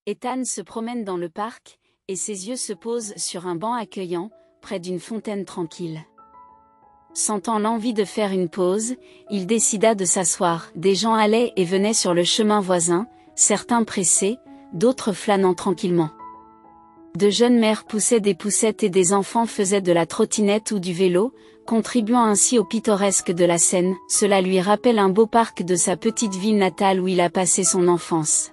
Ethan se promène dans le parc, et ses yeux se posent sur un banc accueillant, près d'une fontaine tranquille. Sentant l'envie de faire une pause, il décida de s'asseoir. Des gens allaient et venaient sur le chemin voisin, certains pressés, d'autres flânant tranquillement. De jeunes mères poussaient des poussettes et des enfants faisaient de la trottinette ou du vélo, contribuant ainsi au pittoresque de la scène. Cela lui rappelle un beau parc de sa petite ville natale où il a passé son enfance.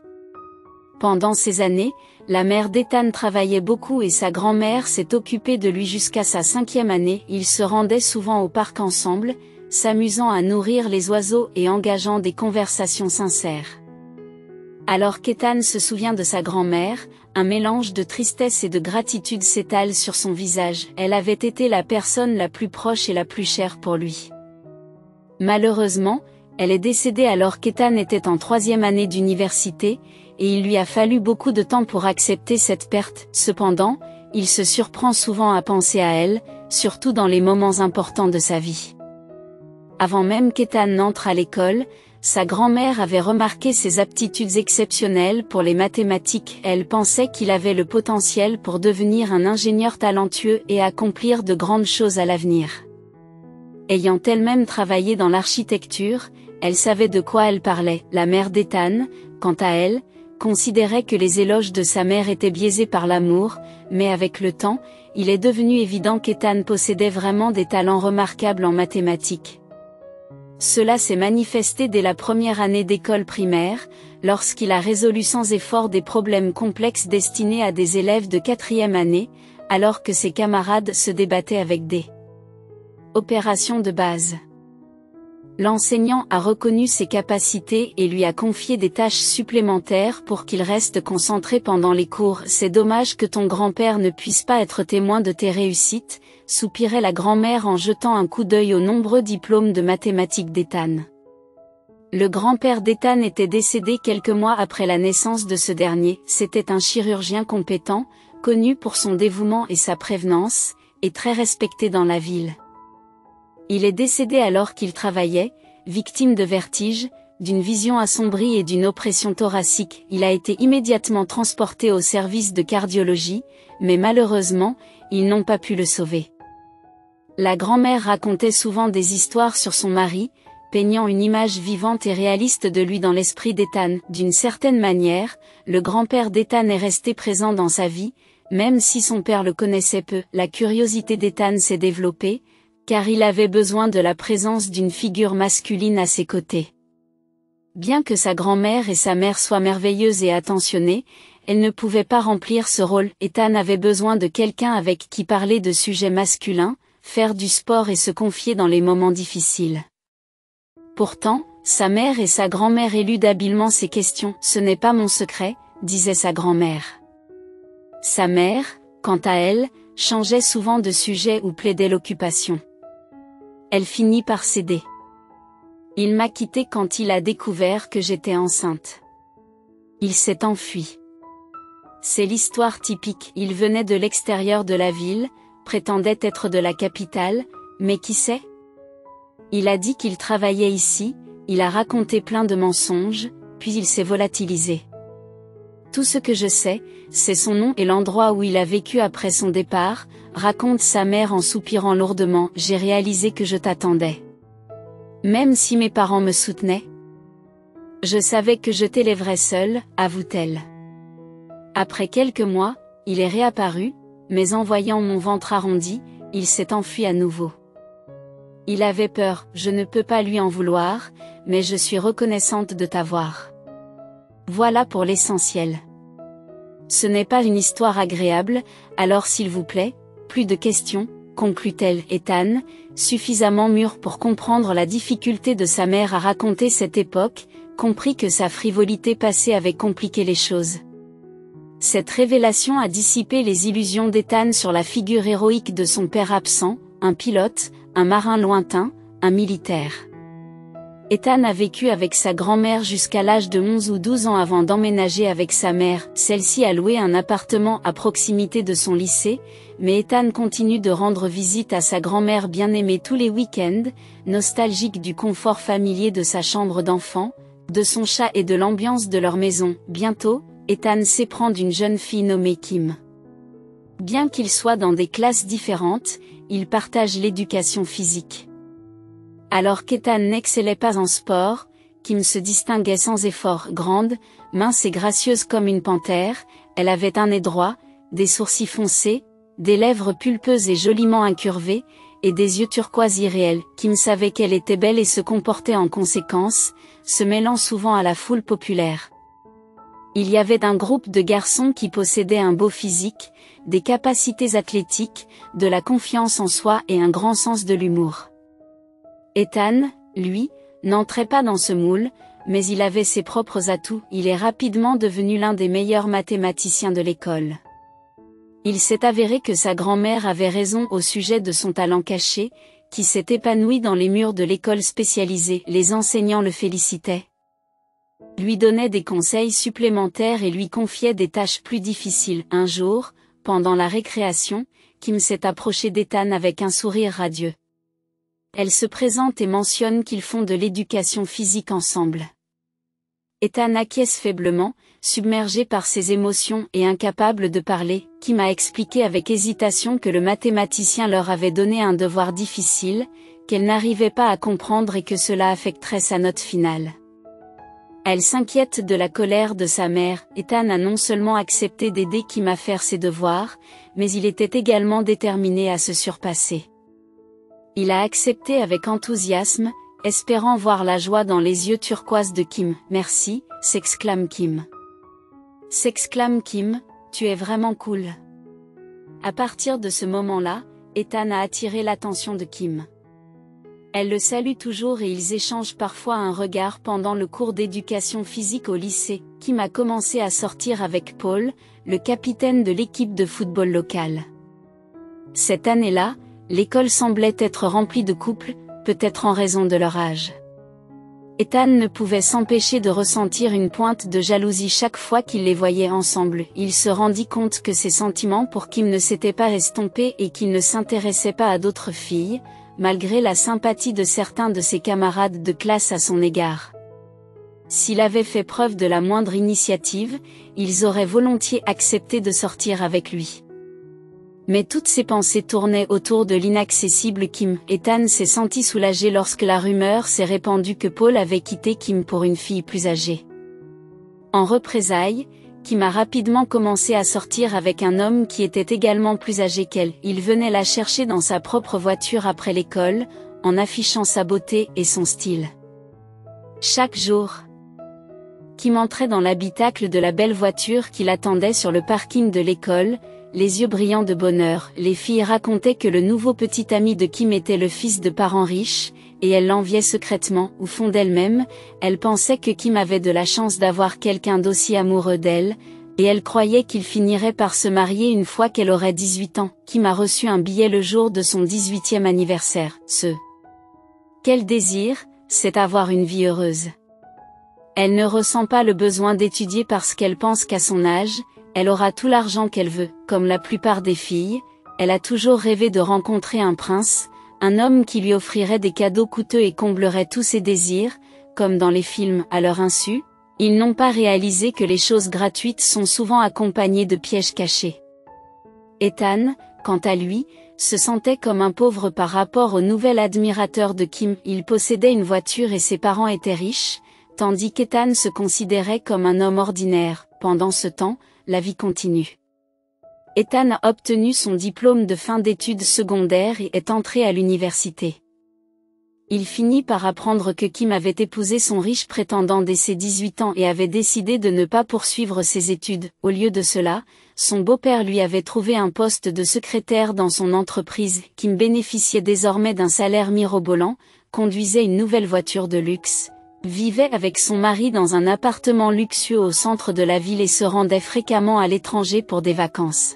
Pendant ces années, la mère d'Ethan travaillait beaucoup et sa grand-mère s'est occupée de lui jusqu'à sa 5e année. Ils se rendaient souvent au parc ensemble, s'amusant à nourrir les oiseaux et engageant des conversations sincères. Alors qu'Ethan se souvient de sa grand-mère, un mélange de tristesse et de gratitude s'étale sur son visage. Elle avait été la personne la plus proche et la plus chère pour lui. Malheureusement, elle est décédée alors qu'Ethan était en 3e année d'université, et il lui a fallu beaucoup de temps pour accepter cette perte. Cependant, il se surprend souvent à penser à elle, surtout dans les moments importants de sa vie. Avant même qu'Ethan n'entre à l'école, sa grand-mère avait remarqué ses aptitudes exceptionnelles pour les mathématiques. Elle pensait qu'il avait le potentiel pour devenir un ingénieur talentueux et accomplir de grandes choses à l'avenir. Ayant elle-même travaillé dans l'architecture, elle savait de quoi elle parlait. La mère d'Ethan, quant à elle, considérait que les éloges de sa mère étaient biaisés par l'amour, mais avec le temps, il est devenu évident qu'Ethan possédait vraiment des talents remarquables en mathématiques. Cela s'est manifesté dès la première année d'école primaire, lorsqu'il a résolu sans effort des problèmes complexes destinés à des élèves de 4e année, alors que ses camarades se débattaient avec des opérations de base. L'enseignant a reconnu ses capacités et lui a confié des tâches supplémentaires pour qu'il reste concentré pendant les cours. C'est dommage que ton grand-père ne puisse pas être témoin de tes réussites, soupirait la grand-mère en jetant un coup d'œil aux nombreux diplômes de mathématiques d'Ethan. Le grand-père d'Ethan était décédé quelques mois après la naissance de ce dernier. C'était un chirurgien compétent, connu pour son dévouement et sa prévenance, et très respecté dans la ville. Il est décédé alors qu'il travaillait, victime de vertige, d'une vision assombrie et d'une oppression thoracique. Il a été immédiatement transporté au service de cardiologie, mais malheureusement, ils n'ont pas pu le sauver. La grand-mère racontait souvent des histoires sur son mari, peignant une image vivante et réaliste de lui dans l'esprit d'Ethan. D'une certaine manière, le grand-père d'Ethan est resté présent dans sa vie, même si son père le connaissait peu. La curiosité d'Ethan s'est développée, car il avait besoin de la présence d'une figure masculine à ses côtés. Bien que sa grand-mère et sa mère soient merveilleuses et attentionnées, elles ne pouvaient pas remplir ce rôle. Ethan avait besoin de quelqu'un avec qui parler de sujets masculins, faire du sport et se confier dans les moments difficiles. Pourtant, sa mère et sa grand-mère éludent habilement ces questions. « Ce n'est pas mon secret », disait sa grand-mère. Sa mère, quant à elle, changeait souvent de sujet ou plaidait l'occupation. Elle finit par céder. Il m'a quitté quand il a découvert que j'étais enceinte. Il s'est enfui. C'est l'histoire typique. Il venait de l'extérieur de la ville, prétendait être de la capitale, mais qui sait? Il a dit qu'il travaillait ici, il a raconté plein de mensonges, puis il s'est volatilisé. Tout ce que je sais, c'est son nom et l'endroit où il a vécu après son départ, raconte sa mère en soupirant lourdement. J'ai réalisé que je t'attendais. Même si mes parents me soutenaient. Je savais que je t'élèverais seule, avoue-t-elle. Après quelques mois, il est réapparu, mais en voyant mon ventre arrondi, il s'est enfui à nouveau. Il avait peur, je ne peux pas lui en vouloir, mais je suis reconnaissante de t'avoir. Voilà pour l'essentiel. Ce n'est pas une histoire agréable, alors s'il vous plaît, plus de questions, conclut-elle. Ethan, suffisamment mûr pour comprendre la difficulté de sa mère à raconter cette époque, comprit que sa frivolité passée avait compliqué les choses. Cette révélation a dissipé les illusions d'Ethan sur la figure héroïque de son père absent, un pilote, un marin lointain, un militaire. Ethan a vécu avec sa grand-mère jusqu'à l'âge de 11 ou 12 ans avant d'emménager avec sa mère. Celle-ci a loué un appartement à proximité de son lycée, mais Ethan continue de rendre visite à sa grand-mère bien-aimée tous les week-ends, nostalgique du confort familier de sa chambre d'enfant, de son chat et de l'ambiance de leur maison. Bientôt, Ethan s'éprend d'une jeune fille nommée Kim. Bien qu'ils soient dans des classes différentes, ils partagent l'éducation physique. Alors qu'Ethan n'excellait pas en sport, Kim se distinguait sans effort. Grande, mince et gracieuse comme une panthère, elle avait un nez droit, des sourcils foncés, des lèvres pulpeuses et joliment incurvées, et des yeux turquoise irréels. Kim savait qu'elle était belle et se comportait en conséquence, se mêlant souvent à la foule populaire. Il y avait un groupe de garçons qui possédaient un beau physique, des capacités athlétiques, de la confiance en soi et un grand sens de l'humour. Ethan, lui, n'entrait pas dans ce moule, mais il avait ses propres atouts. Il est rapidement devenu l'un des meilleurs mathématiciens de l'école. Il s'est avéré que sa grand-mère avait raison au sujet de son talent caché, qui s'est épanoui dans les murs de l'école spécialisée. Les enseignants le félicitaient, lui donnaient des conseils supplémentaires et lui confiaient des tâches plus difficiles. Un jour, pendant la récréation, Kim s'est approchée d'Ethan avec un sourire radieux. Elle se présente et mentionne qu'ils font de l'éducation physique ensemble. Ethan acquiesce faiblement, submergé par ses émotions et incapable de parler. Kim a expliqué avec hésitation que le mathématicien leur avait donné un devoir difficile, qu'elle n'arrivait pas à comprendre et que cela affecterait sa note finale. Elle s'inquiète de la colère de sa mère. Ethan a non seulement accepté d'aider Kim à faire ses devoirs, mais il était également déterminé à se surpasser. Il a accepté avec enthousiasme, espérant voir la joie dans les yeux turquoises de Kim. « Merci », s'exclame Kim. « S'exclame Kim, tu es vraiment cool. » À partir de ce moment-là, Ethan a attiré l'attention de Kim. Elle le salue toujours et ils échangent parfois un regard pendant le cours d'éducation physique au lycée. Kim a commencé à sortir avec Paul, le capitaine de l'équipe de football locale. Cette année-là, l'école semblait être remplie de couples, peut-être en raison de leur âge. Ethan ne pouvait s'empêcher de ressentir une pointe de jalousie chaque fois qu'il les voyait ensemble. Il se rendit compte que ses sentiments pour Kim ne s'étaient pas estompés et qu'il ne s'intéressait pas à d'autres filles, malgré la sympathie de certains de ses camarades de classe à son égard. S'il avait fait preuve de la moindre initiative, ils auraient volontiers accepté de sortir avec lui. Mais toutes ses pensées tournaient autour de l'inaccessible Kim. Ethan s'est senti soulagé lorsque la rumeur s'est répandue que Paul avait quitté Kim pour une fille plus âgée. En représailles, Kim a rapidement commencé à sortir avec un homme qui était également plus âgé qu'elle. Il venait la chercher dans sa propre voiture après l'école, en affichant sa beauté et son style. Chaque jour, Kim entrait dans l'habitacle de la belle voiture qui l'attendait sur le parking de l'école, les yeux brillants de bonheur. Les filles racontaient que le nouveau petit ami de Kim était le fils de parents riches, et elles l'enviaient secrètement. Au fond d'elle-même, elle pensait que Kim avait de la chance d'avoir quelqu'un d'aussi amoureux d'elle, et elle croyait qu'il finirait par se marier une fois qu'elle aurait 18 ans. Kim a reçu un billet le jour de son 18e anniversaire. Quel désir, c'est avoir une vie heureuse. Elle ne ressent pas le besoin d'étudier parce qu'elle pense qu'à son âge, elle aura tout l'argent qu'elle veut. Comme la plupart des filles, elle a toujours rêvé de rencontrer un prince, un homme qui lui offrirait des cadeaux coûteux et comblerait tous ses désirs, comme dans les films. À leur insu, ils n'ont pas réalisé que les choses gratuites sont souvent accompagnées de pièges cachés. Ethan, quant à lui, se sentait comme un pauvre par rapport au nouvel admirateur de Kim. Il possédait une voiture et ses parents étaient riches, tandis qu'Ethan se considérait comme un homme ordinaire. Pendant ce temps, la vie continue. Ethan a obtenu son diplôme de fin d'études secondaires et est entré à l'université. Il finit par apprendre que Kim avait épousé son riche prétendant dès ses 18 ans et avait décidé de ne pas poursuivre ses études. Au lieu de cela, son beau-père lui avait trouvé un poste de secrétaire dans son entreprise. Kim bénéficiait désormais d'un salaire mirobolant, conduisait une nouvelle voiture de luxe, vivait avec son mari dans un appartement luxueux au centre de la ville et se rendait fréquemment à l'étranger pour des vacances.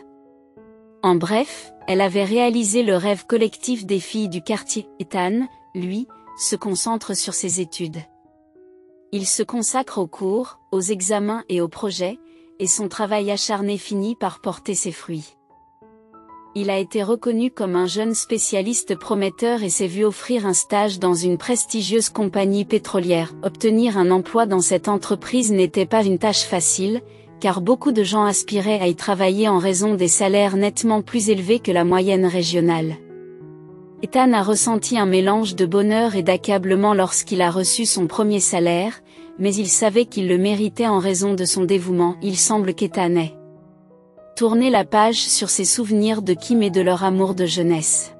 En bref, elle avait réalisé le rêve collectif des filles du quartier. Ethan, lui, se concentre sur ses études. Il se consacre aux cours, aux examens et aux projets, et son travail acharné finit par porter ses fruits. Il a été reconnu comme un jeune spécialiste prometteur et s'est vu offrir un stage dans une prestigieuse compagnie pétrolière. Obtenir un emploi dans cette entreprise n'était pas une tâche facile, car beaucoup de gens aspiraient à y travailler en raison des salaires nettement plus élevés que la moyenne régionale. Ethan a ressenti un mélange de bonheur et d'accablement lorsqu'il a reçu son premier salaire, mais il savait qu'il le méritait en raison de son dévouement. Il semble qu'Ethan ait tourné la page sur ses souvenirs de Kim et de leur amour de jeunesse.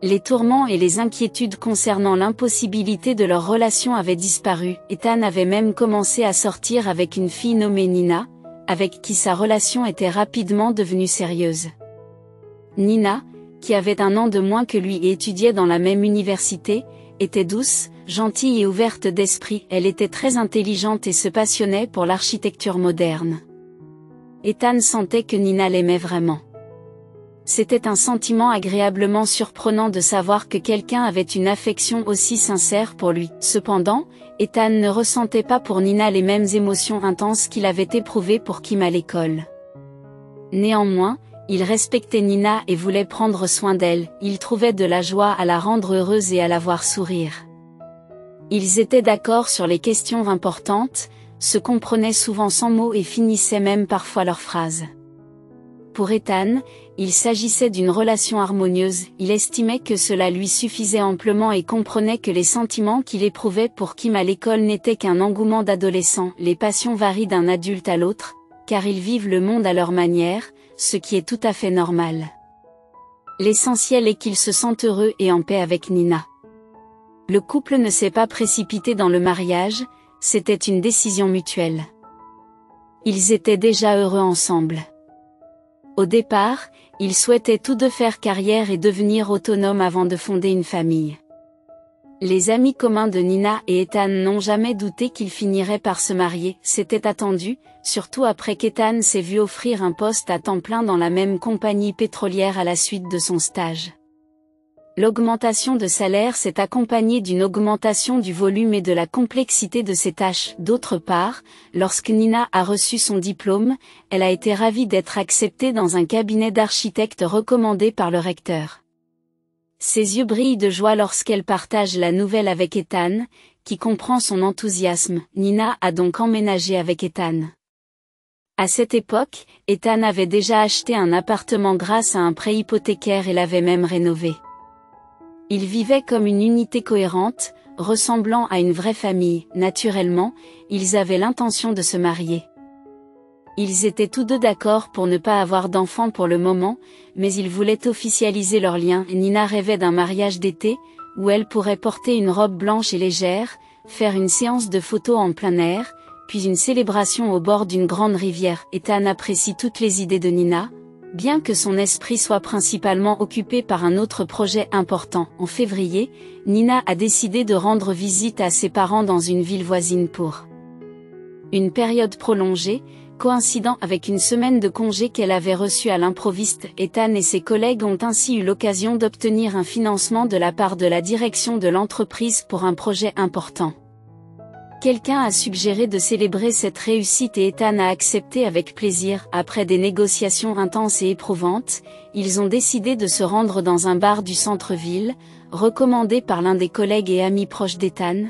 Les tourments et les inquiétudes concernant l'impossibilité de leur relation avaient disparu. Ethan avait même commencé à sortir avec une fille nommée Nina, avec qui sa relation était rapidement devenue sérieuse. Nina, qui avait 1 an de moins que lui et étudiait dans la même université, était douce, gentille et ouverte d'esprit. Elle était très intelligente et se passionnait pour l'architecture moderne. Ethan sentait que Nina l'aimait vraiment. C'était un sentiment agréablement surprenant de savoir que quelqu'un avait une affection aussi sincère pour lui. Cependant, Ethan ne ressentait pas pour Nina les mêmes émotions intenses qu'il avait éprouvées pour Kim à l'école. Néanmoins, il respectait Nina et voulait prendre soin d'elle. Il trouvait de la joie à la rendre heureuse et à la voir sourire. Ils étaient d'accord sur les questions importantes, se comprenaient souvent sans mots et finissaient même parfois leurs phrases. Pour Ethan, il s'agissait d'une relation harmonieuse. Il estimait que cela lui suffisait amplement et comprenait que les sentiments qu'il éprouvait pour Kim à l'école n'étaient qu'un engouement d'adolescent. Les passions varient d'un adulte à l'autre, car ils vivent le monde à leur manière, ce qui est tout à fait normal. L'essentiel est qu'ils se sentent heureux et en paix avec Nina. Le couple ne s'est pas précipité dans le mariage, c'était une décision mutuelle. Ils étaient déjà heureux ensemble. Au départ, ils souhaitaient tous deux faire carrière et devenir autonomes avant de fonder une famille. Les amis communs de Nina et Ethan n'ont jamais douté qu'ils finiraient par se marier. C'était attendu, surtout après qu'Ethan s'est vu offrir un poste à temps plein dans la même compagnie pétrolière à la suite de son stage. L'augmentation de salaire s'est accompagnée d'une augmentation du volume et de la complexité de ses tâches. D'autre part, lorsque Nina a reçu son diplôme, elle a été ravie d'être acceptée dans un cabinet d'architectes recommandé par le recteur. Ses yeux brillent de joie lorsqu'elle partage la nouvelle avec Ethan, qui comprend son enthousiasme. Nina a donc emménagé avec Ethan. À cette époque, Ethan avait déjà acheté un appartement grâce à un prêt hypothécaire et l'avait même rénové. Ils vivaient comme une unité cohérente, ressemblant à une vraie famille. Naturellement, ils avaient l'intention de se marier. Ils étaient tous deux d'accord pour ne pas avoir d'enfants pour le moment, mais ils voulaient officialiser leur lien. Nina rêvait d'un mariage d'été, où elle pourrait porter une robe blanche et légère, faire une séance de photos en plein air, puis une célébration au bord d'une grande rivière. Ethan apprécie toutes les idées de Nina, bien que son esprit soit principalement occupé par un autre projet important. En février, Nina a décidé de rendre visite à ses parents dans une ville voisine pour une période prolongée, coïncidant avec une semaine de congé qu'elle avait reçue à l'improviste. Ethan et ses collègues ont ainsi eu l'occasion d'obtenir un financement de la part de la direction de l'entreprise pour un projet important. Quelqu'un a suggéré de célébrer cette réussite et Ethan a accepté avec plaisir. Après des négociations intenses et éprouvantes, ils ont décidé de se rendre dans un bar du centre-ville, recommandé par l'un des collègues et amis proches d'Ethan,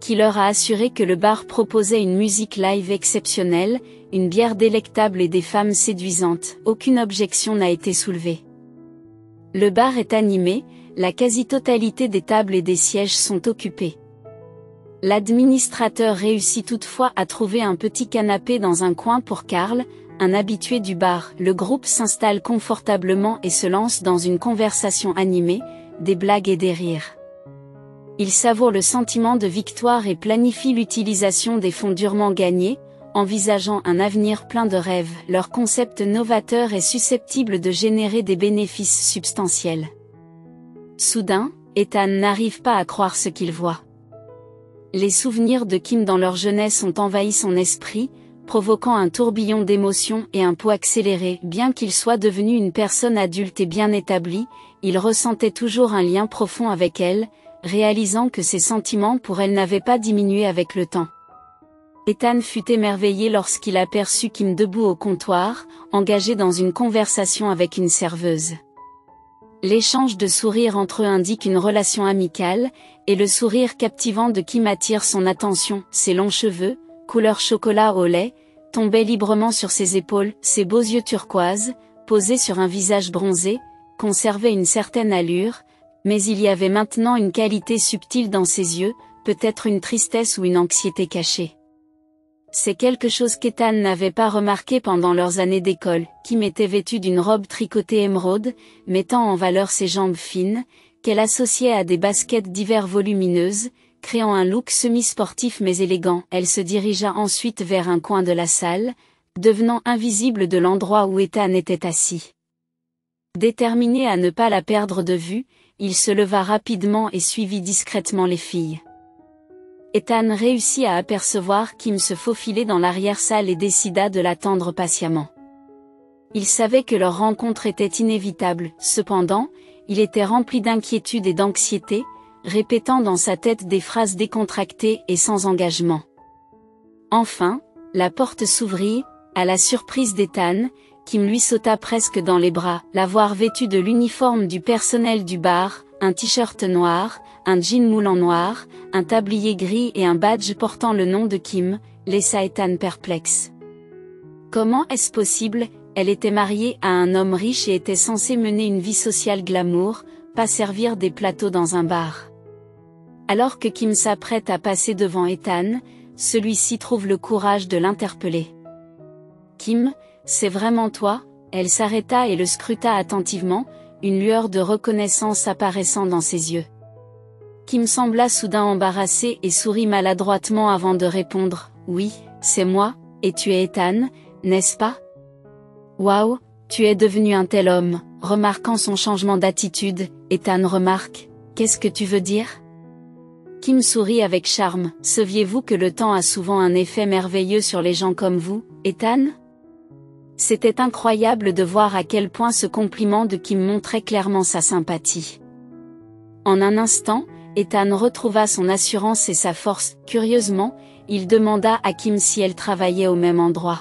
qui leur a assuré que le bar proposait une musique live exceptionnelle, une bière délectable et des femmes séduisantes. Aucune objection n'a été soulevée. Le bar est animé, la quasi-totalité des tables et des sièges sont occupés. L'administrateur réussit toutefois à trouver un petit canapé dans un coin pour Carl, un habitué du bar. Le groupe s'installe confortablement et se lance dans une conversation animée, des blagues et des rires. Ils savourent le sentiment de victoire et planifient l'utilisation des fonds durement gagnés, envisageant un avenir plein de rêves. Leur concept novateur est susceptible de générer des bénéfices substantiels. Soudain, Ethan n'arrive pas à croire ce qu'il voit. Les souvenirs de Kim dans leur jeunesse ont envahi son esprit, provoquant un tourbillon d'émotions et un pouls accéléré. Bien qu'il soit devenu une personne adulte et bien établie, il ressentait toujours un lien profond avec elle, réalisant que ses sentiments pour elle n'avaient pas diminué avec le temps. Ethan fut émerveillé lorsqu'il aperçut Kim debout au comptoir, engagé dans une conversation avec une serveuse. L'échange de sourires entre eux indique une relation amicale, et le sourire captivant de Kim attire son attention. Ses longs cheveux, couleur chocolat au lait, tombaient librement sur ses épaules, ses beaux yeux turquoises, posés sur un visage bronzé, conservaient une certaine allure, mais il y avait maintenant une qualité subtile dans ses yeux, peut-être une tristesse ou une anxiété cachée. C'est quelque chose qu'Ethan n'avait pas remarqué pendant leurs années d'école. Kim était vêtue d'une robe tricotée émeraude, mettant en valeur ses jambes fines, qu'elle associait à des baskets d'hiver volumineuses, créant un look semi-sportif mais élégant. Elle se dirigea ensuite vers un coin de la salle, devenant invisible de l'endroit où Ethan était assis. Déterminé à ne pas la perdre de vue, il se leva rapidement et suivit discrètement les filles. Ethan réussit à apercevoir Kim se faufiler dans l'arrière-salle et décida de l'attendre patiemment. Il savait que leur rencontre était inévitable, cependant, il était rempli d'inquiétude et d'anxiété, répétant dans sa tête des phrases décontractées et sans engagement. Enfin, la porte s'ouvrit, à la surprise d'Ethan, Kim lui sauta presque dans les bras, la voir vêtue de l'uniforme du personnel du bar, un t-shirt noir, un jean moulant noir, un tablier gris et un badge portant le nom de Kim, laissa Ethan perplexe. Comment est-ce possible? Elle était mariée à un homme riche et était censée mener une vie sociale glamour, pas servir des plateaux dans un bar. Alors que Kim s'apprête à passer devant Ethan, celui-ci trouve le courage de l'interpeller. Kim, c'est vraiment toi? Elle s'arrêta et le scruta attentivement, une lueur de reconnaissance apparaissant dans ses yeux. Kim sembla soudain embarrassé et sourit maladroitement avant de répondre, « Oui, c'est moi, et tu es Ethan, n'est-ce pas? » « Waouh, tu es devenu un tel homme. » Remarquant son changement d'attitude, Ethan remarque, « Qu'est-ce que tu veux dire ?» Kim sourit avec charme, « Saviez-vous que le temps a souvent un effet merveilleux sur les gens comme vous, Ethan ?» C'était incroyable de voir à quel point ce compliment de Kim montrait clairement sa sympathie. En un instant, Ethan retrouva son assurance et sa force. Curieusement, il demanda à Kim si elle travaillait au même endroit.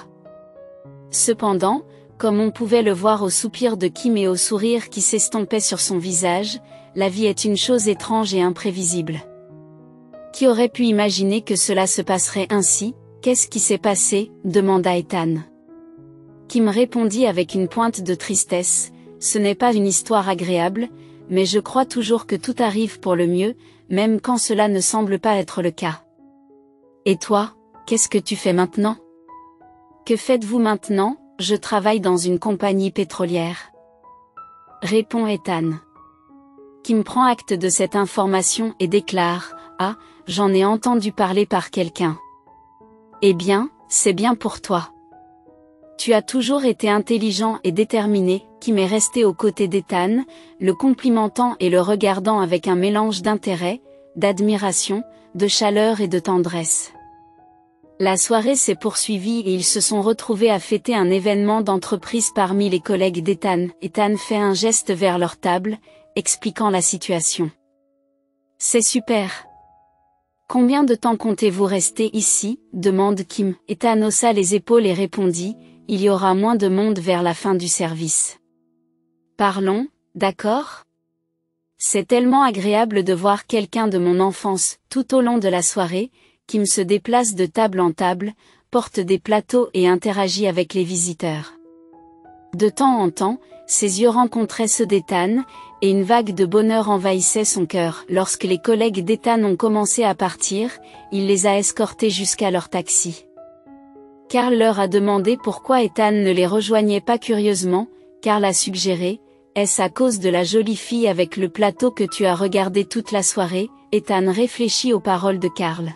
Cependant, comme on pouvait le voir au soupir de Kim et au sourire qui s'estompait sur son visage, la vie est une chose étrange et imprévisible. Qui aurait pu imaginer que cela se passerait ainsi? Qu'est-ce qui s'est passé? Demanda Ethan. Kim répondit avec une pointe de tristesse, « Ce n'est pas une histoire agréable, mais je crois toujours que tout arrive pour le mieux, même quand cela ne semble pas être le cas. Et toi, qu'est-ce que tu fais maintenant? » Que faites-vous maintenant? Je travaille dans une compagnie pétrolière. Répond Ethan. Kim prend acte de cette information et déclare, « Ah, j'en ai entendu parler par quelqu'un. » Eh bien, c'est bien pour toi. Tu as toujours été intelligent et déterminé. Kim est resté aux côtés d'Ethan, le complimentant et le regardant avec un mélange d'intérêt, d'admiration, de chaleur et de tendresse. La soirée s'est poursuivie et ils se sont retrouvés à fêter un événement d'entreprise parmi les collègues d'Ethan. Ethan fait un geste vers leur table, expliquant la situation. « C'est super. Combien de temps comptez-vous rester ici? » demande Kim. Ethan haussa les épaules et répondit, « Il y aura moins de monde vers la fin du service. » Parlons, d'accord? C'est tellement agréable de voir quelqu'un de mon enfance. Tout au long de la soirée, Kim se déplace de table en table, porte des plateaux et interagit avec les visiteurs. De temps en temps, ses yeux rencontraient ceux d'Ethan, et une vague de bonheur envahissait son cœur. Lorsque les collègues d'Ethan ont commencé à partir, il les a escortés jusqu'à leur taxi. Carl leur a demandé pourquoi Ethan ne les rejoignait pas curieusement. Carl a suggéré, « Est-ce à cause de la jolie fille avec le plateau que tu as regardé toute la soirée ?» Ethan réfléchit aux paroles de Carl.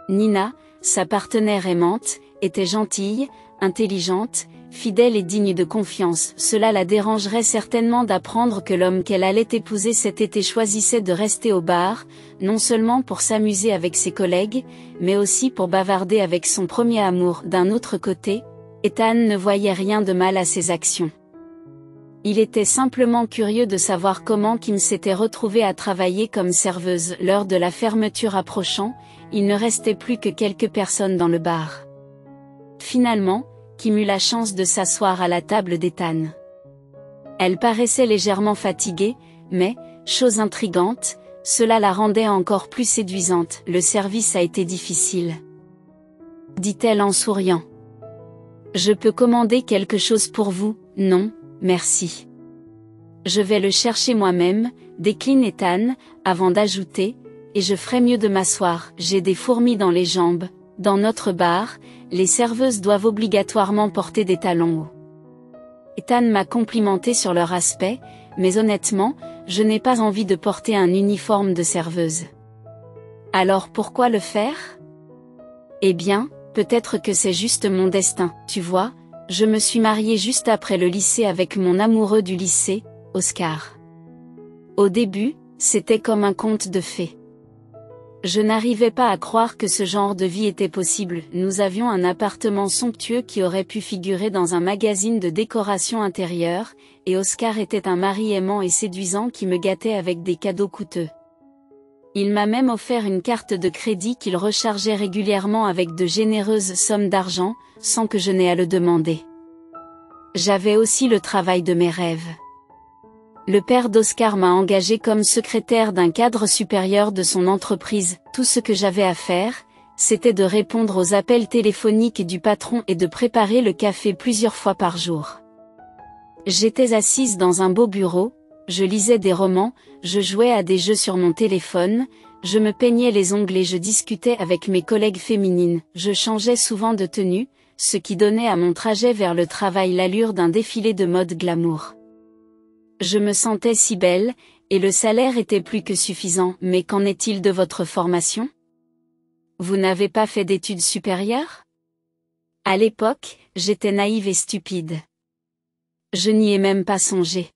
Nina, sa partenaire aimante, était gentille, intelligente, fidèle et digne de confiance. Cela la dérangerait certainement d'apprendre que l'homme qu'elle allait épouser cet été choisissait de rester au bar, non seulement pour s'amuser avec ses collègues, mais aussi pour bavarder avec son premier amour. D'un autre côté, Ethan ne voyait rien de mal à ses actions. Il était simplement curieux de savoir comment Kim s'était retrouvée à travailler comme serveuse. L'heure de la fermeture approchant, il ne restait plus que quelques personnes dans le bar. Finalement, Kim eut la chance de s'asseoir à la table d'Ethan. Elle paraissait légèrement fatiguée, mais, chose intrigante, cela la rendait encore plus séduisante. « Le service a été difficile. » dit-elle en souriant. Je peux commander quelque chose pour vous? Non, merci. Je vais le chercher moi-même, décline Ethan, avant d'ajouter, et je ferais mieux de m'asseoir, j'ai des fourmis dans les jambes. Dans notre bar, les serveuses doivent obligatoirement porter des talons hauts. Ethan m'a complimenté sur leur aspect, mais honnêtement, je n'ai pas envie de porter un uniforme de serveuse. Alors pourquoi le faire? Eh bien, peut-être que c'est juste mon destin, tu vois, je me suis mariée juste après le lycée avec mon amoureux du lycée, Oscar. Au début, c'était comme un conte de fées. Je n'arrivais pas à croire que ce genre de vie était possible. Nous avions un appartement somptueux qui aurait pu figurer dans un magazine de décoration intérieure, et Oscar était un mari aimant et séduisant qui me gâtait avec des cadeaux coûteux. Il m'a même offert une carte de crédit qu'il rechargeait régulièrement avec de généreuses sommes d'argent, sans que je n'aie à le demander. J'avais aussi le travail de mes rêves. Le père d'Oscar m'a engagé comme secrétaire d'un cadre supérieur de son entreprise. Tout ce que j'avais à faire, c'était de répondre aux appels téléphoniques du patron et de préparer le café plusieurs fois par jour. J'étais assise dans un beau bureau, je lisais des romans, je jouais à des jeux sur mon téléphone, je me peignais les ongles et je discutais avec mes collègues féminines. Je changeais souvent de tenue, ce qui donnait à mon trajet vers le travail l'allure d'un défilé de mode glamour. Je me sentais si belle, et le salaire était plus que suffisant. Mais qu'en est-il de votre formation? Vous n'avez pas fait d'études supérieures? À l'époque, j'étais naïve et stupide. Je n'y ai même pas songé.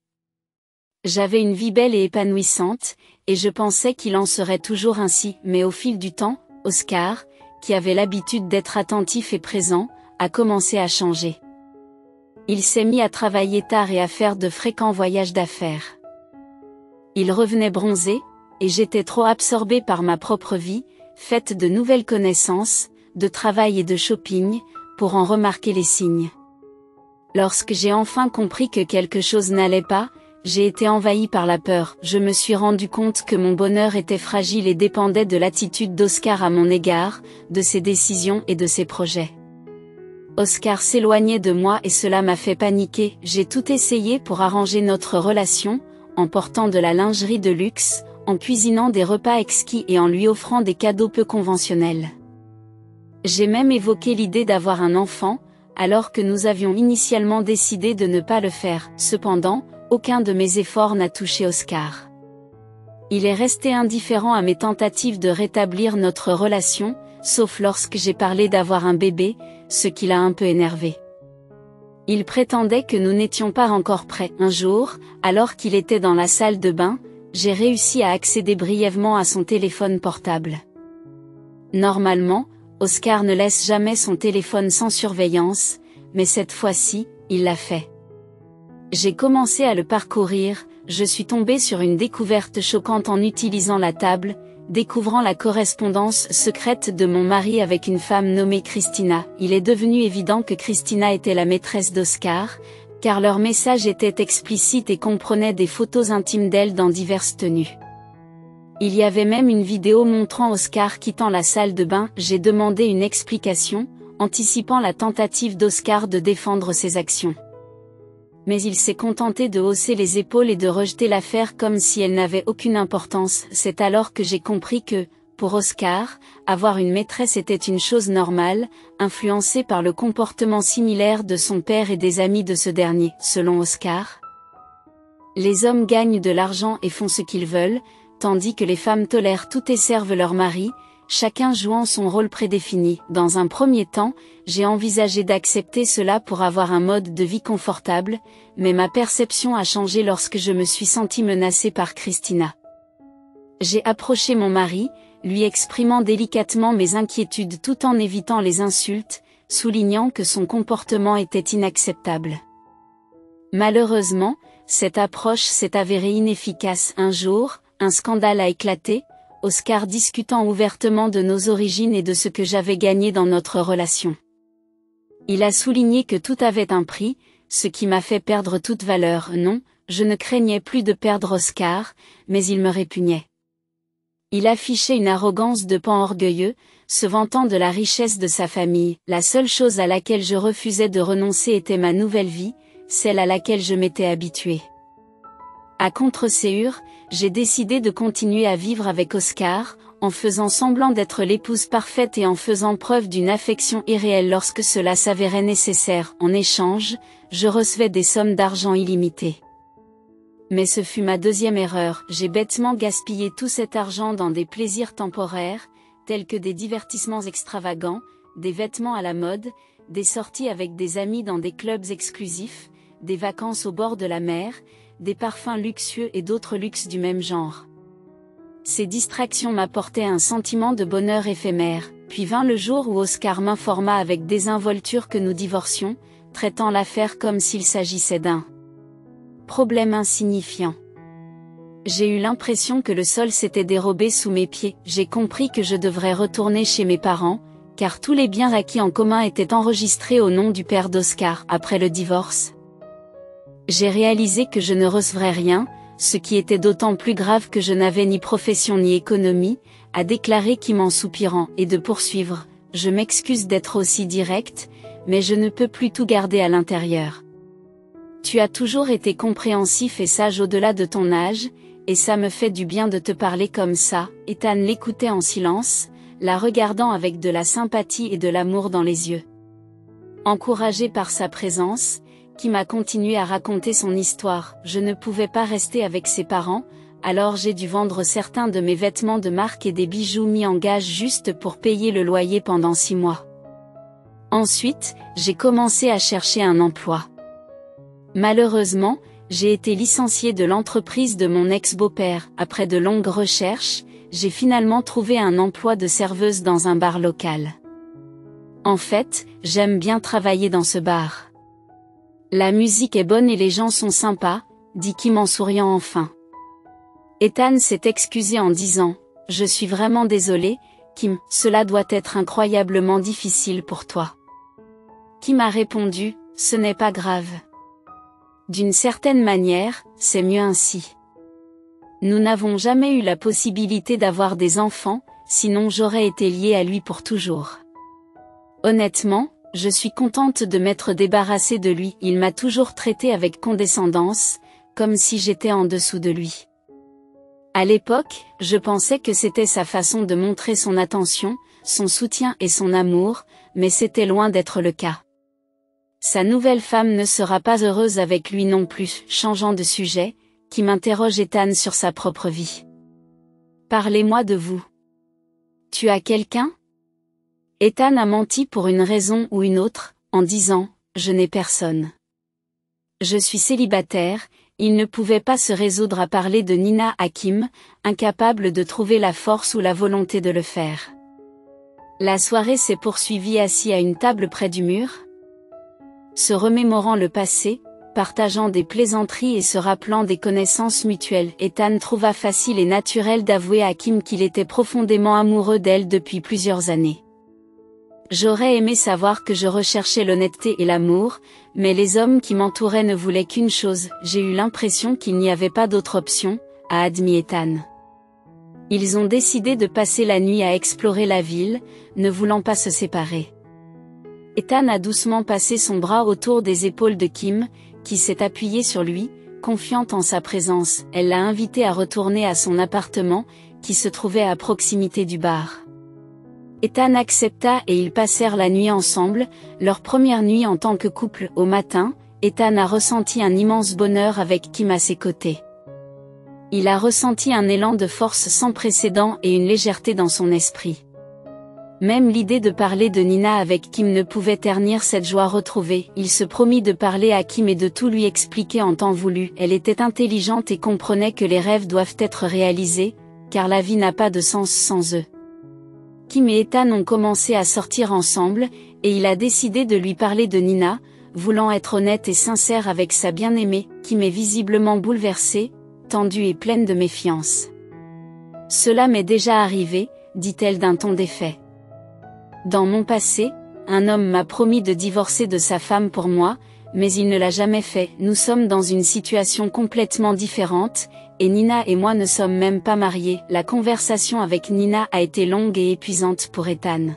J'avais une vie belle et épanouissante, et je pensais qu'il en serait toujours ainsi. Mais au fil du temps, Oscar, qui avait l'habitude d'être attentif et présent, a commencé à changer. Il s'est mis à travailler tard et à faire de fréquents voyages d'affaires. Il revenait bronzé, et j'étais trop absorbée par ma propre vie, faite de nouvelles connaissances, de travail et de shopping, pour en remarquer les signes. Lorsque j'ai enfin compris que quelque chose n'allait pas, j'ai été envahie par la peur. Je me suis rendu compte que mon bonheur était fragile et dépendait de l'attitude d'Oscar à mon égard, de ses décisions et de ses projets. Oscar s'éloignait de moi et cela m'a fait paniquer. J'ai tout essayé pour arranger notre relation, en portant de la lingerie de luxe, en cuisinant des repas exquis et en lui offrant des cadeaux peu conventionnels. J'ai même évoqué l'idée d'avoir un enfant, alors que nous avions initialement décidé de ne pas le faire. Cependant, aucun de mes efforts n'a touché Oscar. Il est resté indifférent à mes tentatives de rétablir notre relation, sauf lorsque j'ai parlé d'avoir un bébé, ce qui l'a un peu énervé. Il prétendait que nous n'étions pas encore prêts. Un jour, alors qu'il était dans la salle de bain, j'ai réussi à accéder brièvement à son téléphone portable. Normalement, Oscar ne laisse jamais son téléphone sans surveillance, mais cette fois-ci, il l'a fait. J'ai commencé à le parcourir, je suis tombée sur une découverte choquante en utilisant la table, découvrant la correspondance secrète de mon mari avec une femme nommée Christina. Il est devenu évident que Christina était la maîtresse d'Oscar, car leur message était explicite et comprenait des photos intimes d'elle dans diverses tenues. Il y avait même une vidéo montrant Oscar quittant la salle de bain. J'ai demandé une explication, anticipant la tentative d'Oscar de défendre ses actions. Mais il s'est contenté de hausser les épaules et de rejeter l'affaire comme si elle n'avait aucune importance. C'est alors que j'ai compris que, pour Oscar, avoir une maîtresse était une chose normale, influencée par le comportement similaire de son père et des amis de ce dernier. Selon Oscar, les hommes gagnent de l'argent et font ce qu'ils veulent, tandis que les femmes tolèrent tout et servent leur mari, chacun jouant son rôle prédéfini. Dans un premier temps, j'ai envisagé d'accepter cela pour avoir un mode de vie confortable, mais ma perception a changé lorsque je me suis sentie menacée par Christina. J'ai approché mon mari, lui exprimant délicatement mes inquiétudes tout en évitant les insultes, soulignant que son comportement était inacceptable. Malheureusement, cette approche s'est avérée inefficace. Un jour, un scandale a éclaté, Oscar discutant ouvertement de nos origines et de ce que j'avais gagné dans notre relation. Il a souligné que tout avait un prix, ce qui m'a fait perdre toute valeur. Non, je ne craignais plus de perdre Oscar, mais il me répugnait. Il affichait une arrogance de pan orgueilleux, se vantant de la richesse de sa famille. La seule chose à laquelle je refusais de renoncer était ma nouvelle vie, celle à laquelle je m'étais habituée. À contre-séure, j'ai décidé de continuer à vivre avec Oscar, en faisant semblant d'être l'épouse parfaite et en faisant preuve d'une affection irréelle lorsque cela s'avérait nécessaire. En échange, je recevais des sommes d'argent illimitées. Mais ce fut ma deuxième erreur, j'ai bêtement gaspillé tout cet argent dans des plaisirs temporaires, tels que des divertissements extravagants, des vêtements à la mode, des sorties avec des amis dans des clubs exclusifs, des vacances au bord de la mer, des parfums luxueux et d'autres luxes du même genre. Ces distractions m'apportaient un sentiment de bonheur éphémère, puis vint le jour où Oscar m'informa avec désinvolture que nous divorcions, traitant l'affaire comme s'il s'agissait d'un problème insignifiant. J'ai eu l'impression que le sol s'était dérobé sous mes pieds. J'ai compris que je devrais retourner chez mes parents, car tous les biens acquis en commun étaient enregistrés au nom du père d'Oscar. Après le divorce, j'ai réalisé que je ne recevrais rien, ce qui était d'autant plus grave que je n'avais ni profession ni économie, a déclaré Kim en soupirant, et de poursuivre, je m'excuse d'être aussi direct, mais je ne peux plus tout garder à l'intérieur. Tu as toujours été compréhensif et sage au-delà de ton âge, et ça me fait du bien de te parler comme ça. Ethan l'écoutait en silence, la regardant avec de la sympathie et de l'amour dans les yeux. Encouragé par sa présence, Kim a continué à raconter son histoire. Je ne pouvais pas rester avec ses parents, alors j'ai dû vendre certains de mes vêtements de marque et des bijoux mis en gage juste pour payer le loyer pendant 6 mois. Ensuite, j'ai commencé à chercher un emploi. Malheureusement, j'ai été licenciée de l'entreprise de mon ex-beau-père. Après de longues recherches, j'ai finalement trouvé un emploi de serveuse dans un bar local. En fait, j'aime bien travailler dans ce bar. La musique est bonne et les gens sont sympas, dit Kim en souriant enfin. Ethan s'est excusé en disant « Je suis vraiment désolé, Kim, cela doit être incroyablement difficile pour toi. » Kim a répondu « Ce n'est pas grave. D'une certaine manière, c'est mieux ainsi. Nous n'avons jamais eu la possibilité d'avoir des enfants, sinon j'aurais été liée à lui pour toujours. Honnêtement, je suis contente de m'être débarrassée de lui. Il m'a toujours traitée avec condescendance, comme si j'étais en dessous de lui. À l'époque, je pensais que c'était sa façon de montrer son attention, son soutien et son amour, mais c'était loin d'être le cas. Sa nouvelle femme ne sera pas heureuse avec lui non plus. Changeant de sujet, Kim interroge Ethan sur sa propre vie. Parlez-moi de vous. Tu as quelqu'un? Ethan a menti pour une raison ou une autre, en disant « Je n'ai personne. Je suis célibataire », il ne pouvait pas se résoudre à parler de Nina à Kim, incapable de trouver la force ou la volonté de le faire. La soirée s'est poursuivie assis à une table près du mur. Se remémorant le passé, partageant des plaisanteries et se rappelant des connaissances mutuelles, Ethan trouva facile et naturel d'avouer à Kim qu'il était profondément amoureux d'elle depuis plusieurs années. J'aurais aimé savoir que je recherchais l'honnêteté et l'amour, mais les hommes qui m'entouraient ne voulaient qu'une chose, j'ai eu l'impression qu'il n'y avait pas d'autre option, a admis Ethan. Ils ont décidé de passer la nuit à explorer la ville, ne voulant pas se séparer. Ethan a doucement passé son bras autour des épaules de Kim, qui s'est appuyée sur lui, confiante en sa présence. Elle l'a invité à retourner à son appartement, qui se trouvait à proximité du bar. Ethan accepta et ils passèrent la nuit ensemble, leur première nuit en tant que couple. Au matin, Ethan a ressenti un immense bonheur avec Kim à ses côtés. Il a ressenti un élan de force sans précédent et une légèreté dans son esprit. Même l'idée de parler de Nina avec Kim ne pouvait ternir cette joie retrouvée. Il se promit de parler à Kim et de tout lui expliquer en temps voulu. Elle était intelligente et comprenait que les rêves doivent être réalisés, car la vie n'a pas de sens sans eux. Kim et Ethan ont commencé à sortir ensemble, et il a décidé de lui parler de Nina, voulant être honnête et sincère avec sa bien-aimée. Kim est visiblement bouleversée, tendue et pleine de méfiance. « Cela m'est déjà arrivé, dit-elle d'un ton défait. Dans mon passé, un homme m'a promis de divorcer de sa femme pour moi, mais il ne l'a jamais fait. Nous sommes dans une situation complètement différente, et Nina et moi ne sommes même pas mariés. La conversation avec Nina a été longue et épuisante pour Ethan.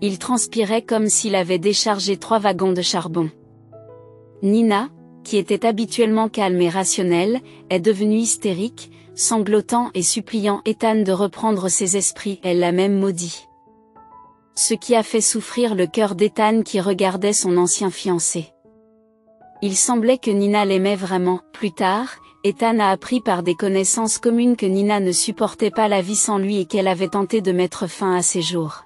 Il transpirait comme s'il avait déchargé 3 wagons de charbon. Nina, qui était habituellement calme et rationnelle, est devenue hystérique, sanglotant et suppliant Ethan de reprendre ses esprits. Elle l'a même maudit. Ce qui a fait souffrir le cœur d'Ethan qui regardait son ancien fiancé. Il semblait que Nina l'aimait vraiment. Plus tard, Ethan a appris par des connaissances communes que Nina ne supportait pas la vie sans lui et qu'elle avait tenté de mettre fin à ses jours.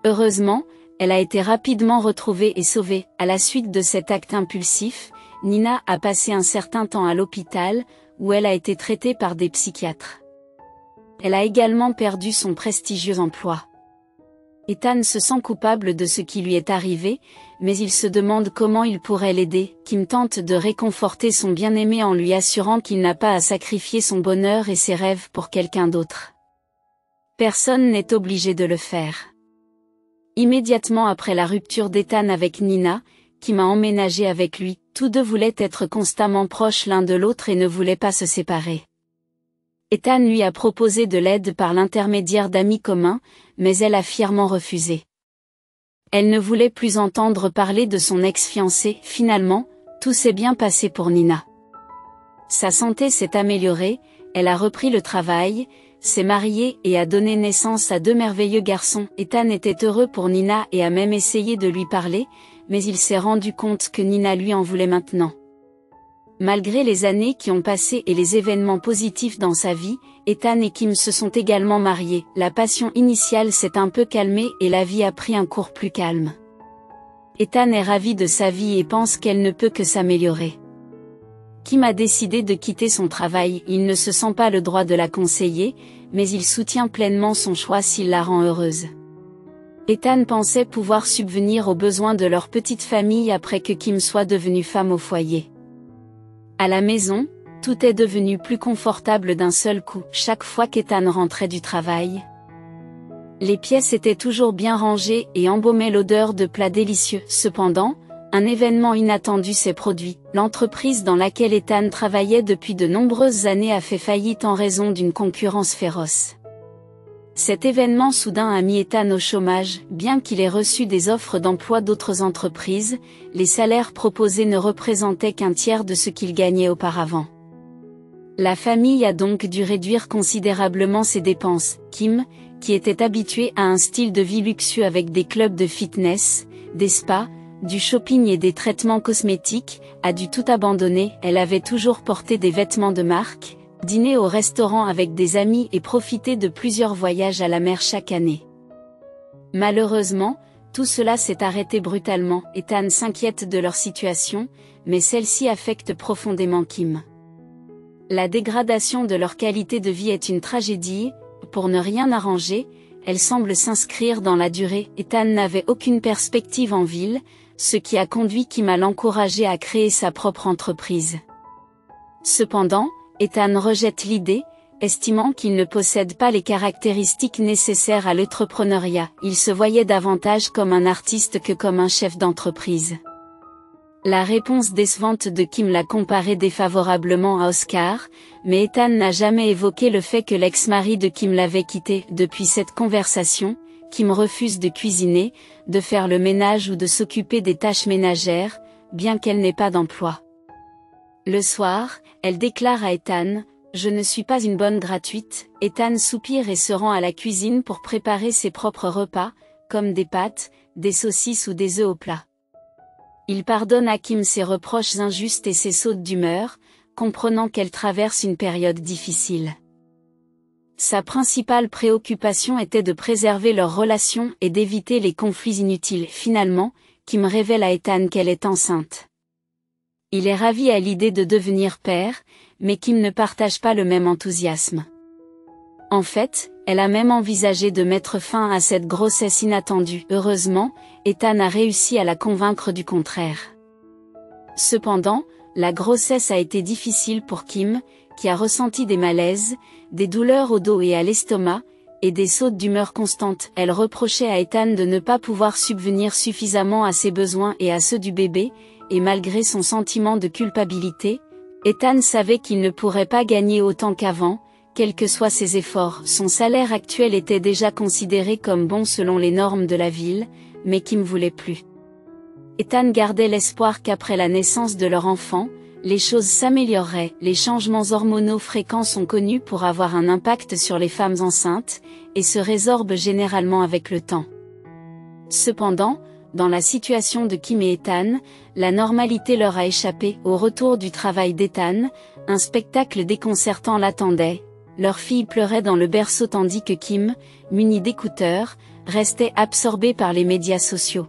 Heureusement, elle a été rapidement retrouvée et sauvée. À la suite de cet acte impulsif, Nina a passé un certain temps à l'hôpital, où elle a été traitée par des psychiatres. Elle a également perdu son prestigieux emploi. Ethan se sent coupable de ce qui lui est arrivé, mais il se demande comment il pourrait l'aider. Kim tente de réconforter son bien-aimé en lui assurant qu'il n'a pas à sacrifier son bonheur et ses rêves pour quelqu'un d'autre. Personne n'est obligé de le faire. Immédiatement après la rupture d'Ethan avec Nina, Kim a emménagé avec lui. Tous deux voulaient être constamment proches l'un de l'autre et ne voulaient pas se séparer. Ethan lui a proposé de l'aide par l'intermédiaire d'amis communs, mais elle a fièrement refusé. Elle ne voulait plus entendre parler de son ex-fiancé. Finalement, tout s'est bien passé pour Nina. Sa santé s'est améliorée, elle a repris le travail, s'est mariée et a donné naissance à 2 merveilleux garçons. Ethan était heureux pour Nina et a même essayé de lui parler, mais il s'est rendu compte que Nina lui en voulait maintenant. Malgré les années qui ont passé et les événements positifs dans sa vie, Ethan et Kim se sont également mariés. La passion initiale s'est un peu calmée et la vie a pris un cours plus calme. Ethan est ravi de sa vie et pense qu'elle ne peut que s'améliorer. Kim a décidé de quitter son travail. Il ne se sent pas le droit de la conseiller, mais il soutient pleinement son choix s'il la rend heureuse. Ethan pensait pouvoir subvenir aux besoins de leur petite famille après que Kim soit devenue femme au foyer. À la maison, tout est devenu plus confortable d'un seul coup. Chaque fois qu'Ethan rentrait du travail, les pièces étaient toujours bien rangées et embaumaient l'odeur de plats délicieux. Cependant, un événement inattendu s'est produit. L'entreprise dans laquelle Ethan travaillait depuis de nombreuses années a fait faillite en raison d'une concurrence féroce. Cet événement soudain a mis Ethan au chômage. Bien qu'il ait reçu des offres d'emploi d'autres entreprises, les salaires proposés ne représentaient qu'un tiers de ce qu'il gagnait auparavant. La famille a donc dû réduire considérablement ses dépenses. Kim, qui était habituée à un style de vie luxueux avec des clubs de fitness, des spas, du shopping et des traitements cosmétiques, a dû tout abandonner. Elle avait toujours porté des vêtements de marque, dîner au restaurant avec des amis et profiter de plusieurs voyages à la mer chaque année. Malheureusement, tout cela s'est arrêté brutalement. Ethan s'inquiète de leur situation, mais celle-ci affecte profondément Kim. La dégradation de leur qualité de vie est une tragédie. Pour ne rien arranger, elle semble s'inscrire dans la durée. Ethan n'avait aucune perspective en ville, ce qui a conduit Kim à l'encourager à créer sa propre entreprise. Cependant, Ethan rejette l'idée, estimant qu'il ne possède pas les caractéristiques nécessaires à l'entrepreneuriat. Il se voyait davantage comme un artiste que comme un chef d'entreprise. La réponse décevante de Kim l'a comparé défavorablement à Oscar, mais Ethan n'a jamais évoqué le fait que l'ex-mari de Kim l'avait quitté. Depuis cette conversation, Kim refuse de cuisiner, de faire le ménage ou de s'occuper des tâches ménagères, bien qu'elle n'ait pas d'emploi. Le soir, elle déclare à Ethan, « Je ne suis pas une bonne gratuite ». Ethan soupire et se rend à la cuisine pour préparer ses propres repas, comme des pâtes, des saucisses ou des œufs au plat. Il pardonne à Kim ses reproches injustes et ses sautes d'humeur, comprenant qu'elle traverse une période difficile. Sa principale préoccupation était de préserver leur relation et d'éviter les conflits inutiles. Finalement, Kim révèle à Ethan qu'elle est enceinte. Il est ravi à l'idée de devenir père, mais Kim ne partage pas le même enthousiasme. En fait, elle a même envisagé de mettre fin à cette grossesse inattendue. Heureusement, Ethan a réussi à la convaincre du contraire. Cependant, la grossesse a été difficile pour Kim, qui a ressenti des malaises, des douleurs au dos et à l'estomac, et des sautes d'humeur constantes. Elle reprochait à Ethan de ne pas pouvoir subvenir suffisamment à ses besoins et à ceux du bébé, et malgré son sentiment de culpabilité, Ethan savait qu'il ne pourrait pas gagner autant qu'avant, quels que soient ses efforts. Son salaire actuel était déjà considéré comme bon selon les normes de la ville, mais Kim voulait plus. Ethan gardait l'espoir qu'après la naissance de leur enfant, les choses s'amélioreraient. Les changements hormonaux fréquents sont connus pour avoir un impact sur les femmes enceintes, et se résorbent généralement avec le temps. Cependant, dans la situation de Kim et Ethan, la normalité leur a échappé. Au retour du travail d'Ethan, un spectacle déconcertant l'attendait. Leur fille pleurait dans le berceau tandis que Kim, muni d'écouteurs, restait absorbé par les médias sociaux.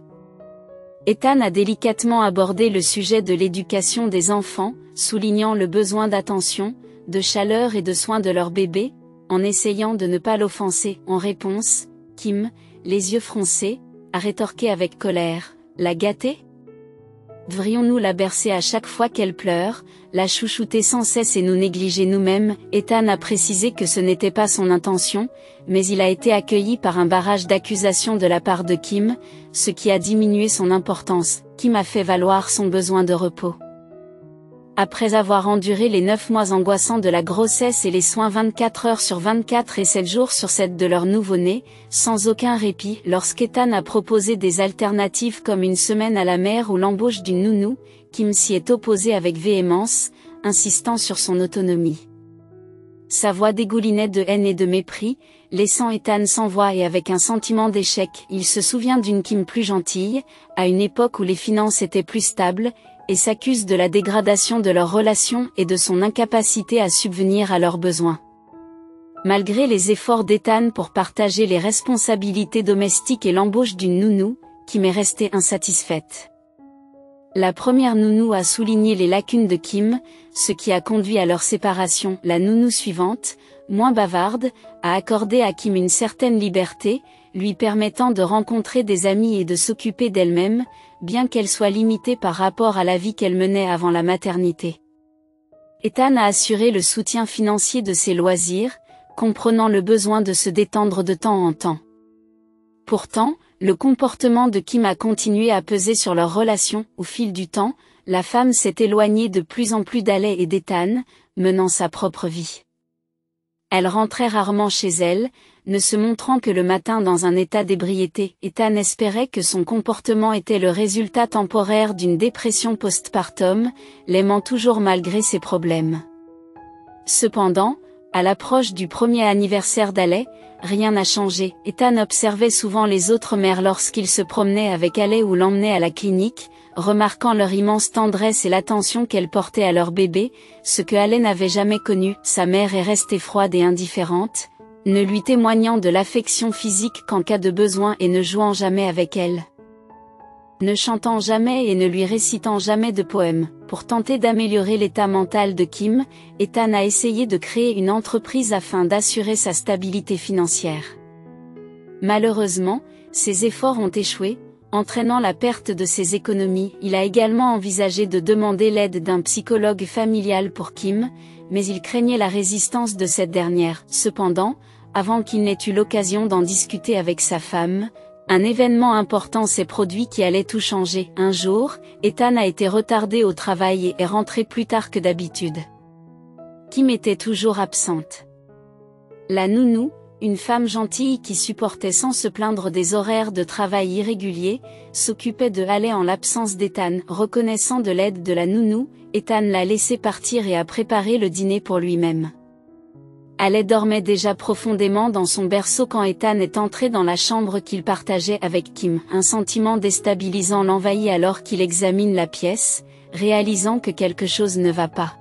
Ethan a délicatement abordé le sujet de l'éducation des enfants, soulignant le besoin d'attention, de chaleur et de soins de leur bébé, en essayant de ne pas l'offenser. En réponse, Kim, les yeux froncés, a rétorqué avec colère, « La gâter ? Devrions-nous la bercer à chaque fois qu'elle pleure, la chouchouter sans cesse et nous négliger nous-mêmes ?» Ethan a précisé que ce n'était pas son intention, mais il a été accueilli par un barrage d'accusations de la part de Kim, ce qui a diminué son importance. Kim a fait valoir son besoin de repos. Après avoir enduré les 9 mois angoissants de la grossesse et les soins 24 heures sur 24 et 7 jours sur 7 de leur nouveau-né, sans aucun répit, lorsqu'Ethan a proposé des alternatives comme une semaine à la mer ou l'embauche d'une nounou, Kim s'y est opposée avec véhémence, insistant sur son autonomie. Sa voix dégoulinait de haine et de mépris, laissant Ethan sans voix et avec un sentiment d'échec. Il se souvient d'une Kim plus gentille, à une époque où les finances étaient plus stables, et s'accuse de la dégradation de leur relation et de son incapacité à subvenir à leurs besoins. Malgré les efforts d'Ethan pour partager les responsabilités domestiques et l'embauche d'une nounou, Kim est restée insatisfaite. La première nounou a souligné les lacunes de Kim, ce qui a conduit à leur séparation. La nounou suivante, moins bavarde, a accordé à Kim une certaine liberté, lui permettant de rencontrer des amis et de s'occuper d'elle-même, bien qu'elle soit limitée par rapport à la vie qu'elle menait avant la maternité. Ethan a assuré le soutien financier de ses loisirs, comprenant le besoin de se détendre de temps en temps. Pourtant, le comportement de Kim a continué à peser sur leur relation. Au fil du temps, la femme s'est éloignée de plus en plus d'Alec et d'Ethan, menant sa propre vie. Elle rentrait rarement chez elle, ne se montrant que le matin dans un état d'ébriété. Ethan espérait que son comportement était le résultat temporaire d'une dépression postpartum, l'aimant toujours malgré ses problèmes. Cependant, à l'approche du premier anniversaire d'Alec, rien n'a changé. Ethan observait souvent les autres mères lorsqu'ils se promenaient avec Alec ou l'emmenaient à la clinique, remarquant leur immense tendresse et l'attention qu'elle portait à leur bébé, ce que Alec n'avait jamais connu. Sa mère est restée froide et indifférente, ne lui témoignant de l'affection physique qu'en cas de besoin et ne jouant jamais avec elle. Ne chantant jamais et ne lui récitant jamais de poèmes. Pour tenter d'améliorer l'état mental de Kim, Ethan a essayé de créer une entreprise afin d'assurer sa stabilité financière. Malheureusement, ses efforts ont échoué, entraînant la perte de ses économies. Il a également envisagé de demander l'aide d'un psychologue familial pour Kim, mais il craignait la résistance de cette dernière. Cependant, avant qu'il n'ait eu l'occasion d'en discuter avec sa femme, un événement important s'est produit qui allait tout changer. Un jour, Ethan a été retardé au travail et est rentré plus tard que d'habitude. Kim était toujours absente. La nounou, une femme gentille qui supportait sans se plaindre des horaires de travail irréguliers, s'occupait de Alec en l'absence d'Ethan. Reconnaissant de l'aide de la nounou, Ethan l'a laissé partir et a préparé le dîner pour lui-même. Alec dormait déjà profondément dans son berceau quand Ethan est entré dans la chambre qu'il partageait avec Kim. Un sentiment déstabilisant l'envahit alors qu'il examine la pièce, réalisant que quelque chose ne va pas.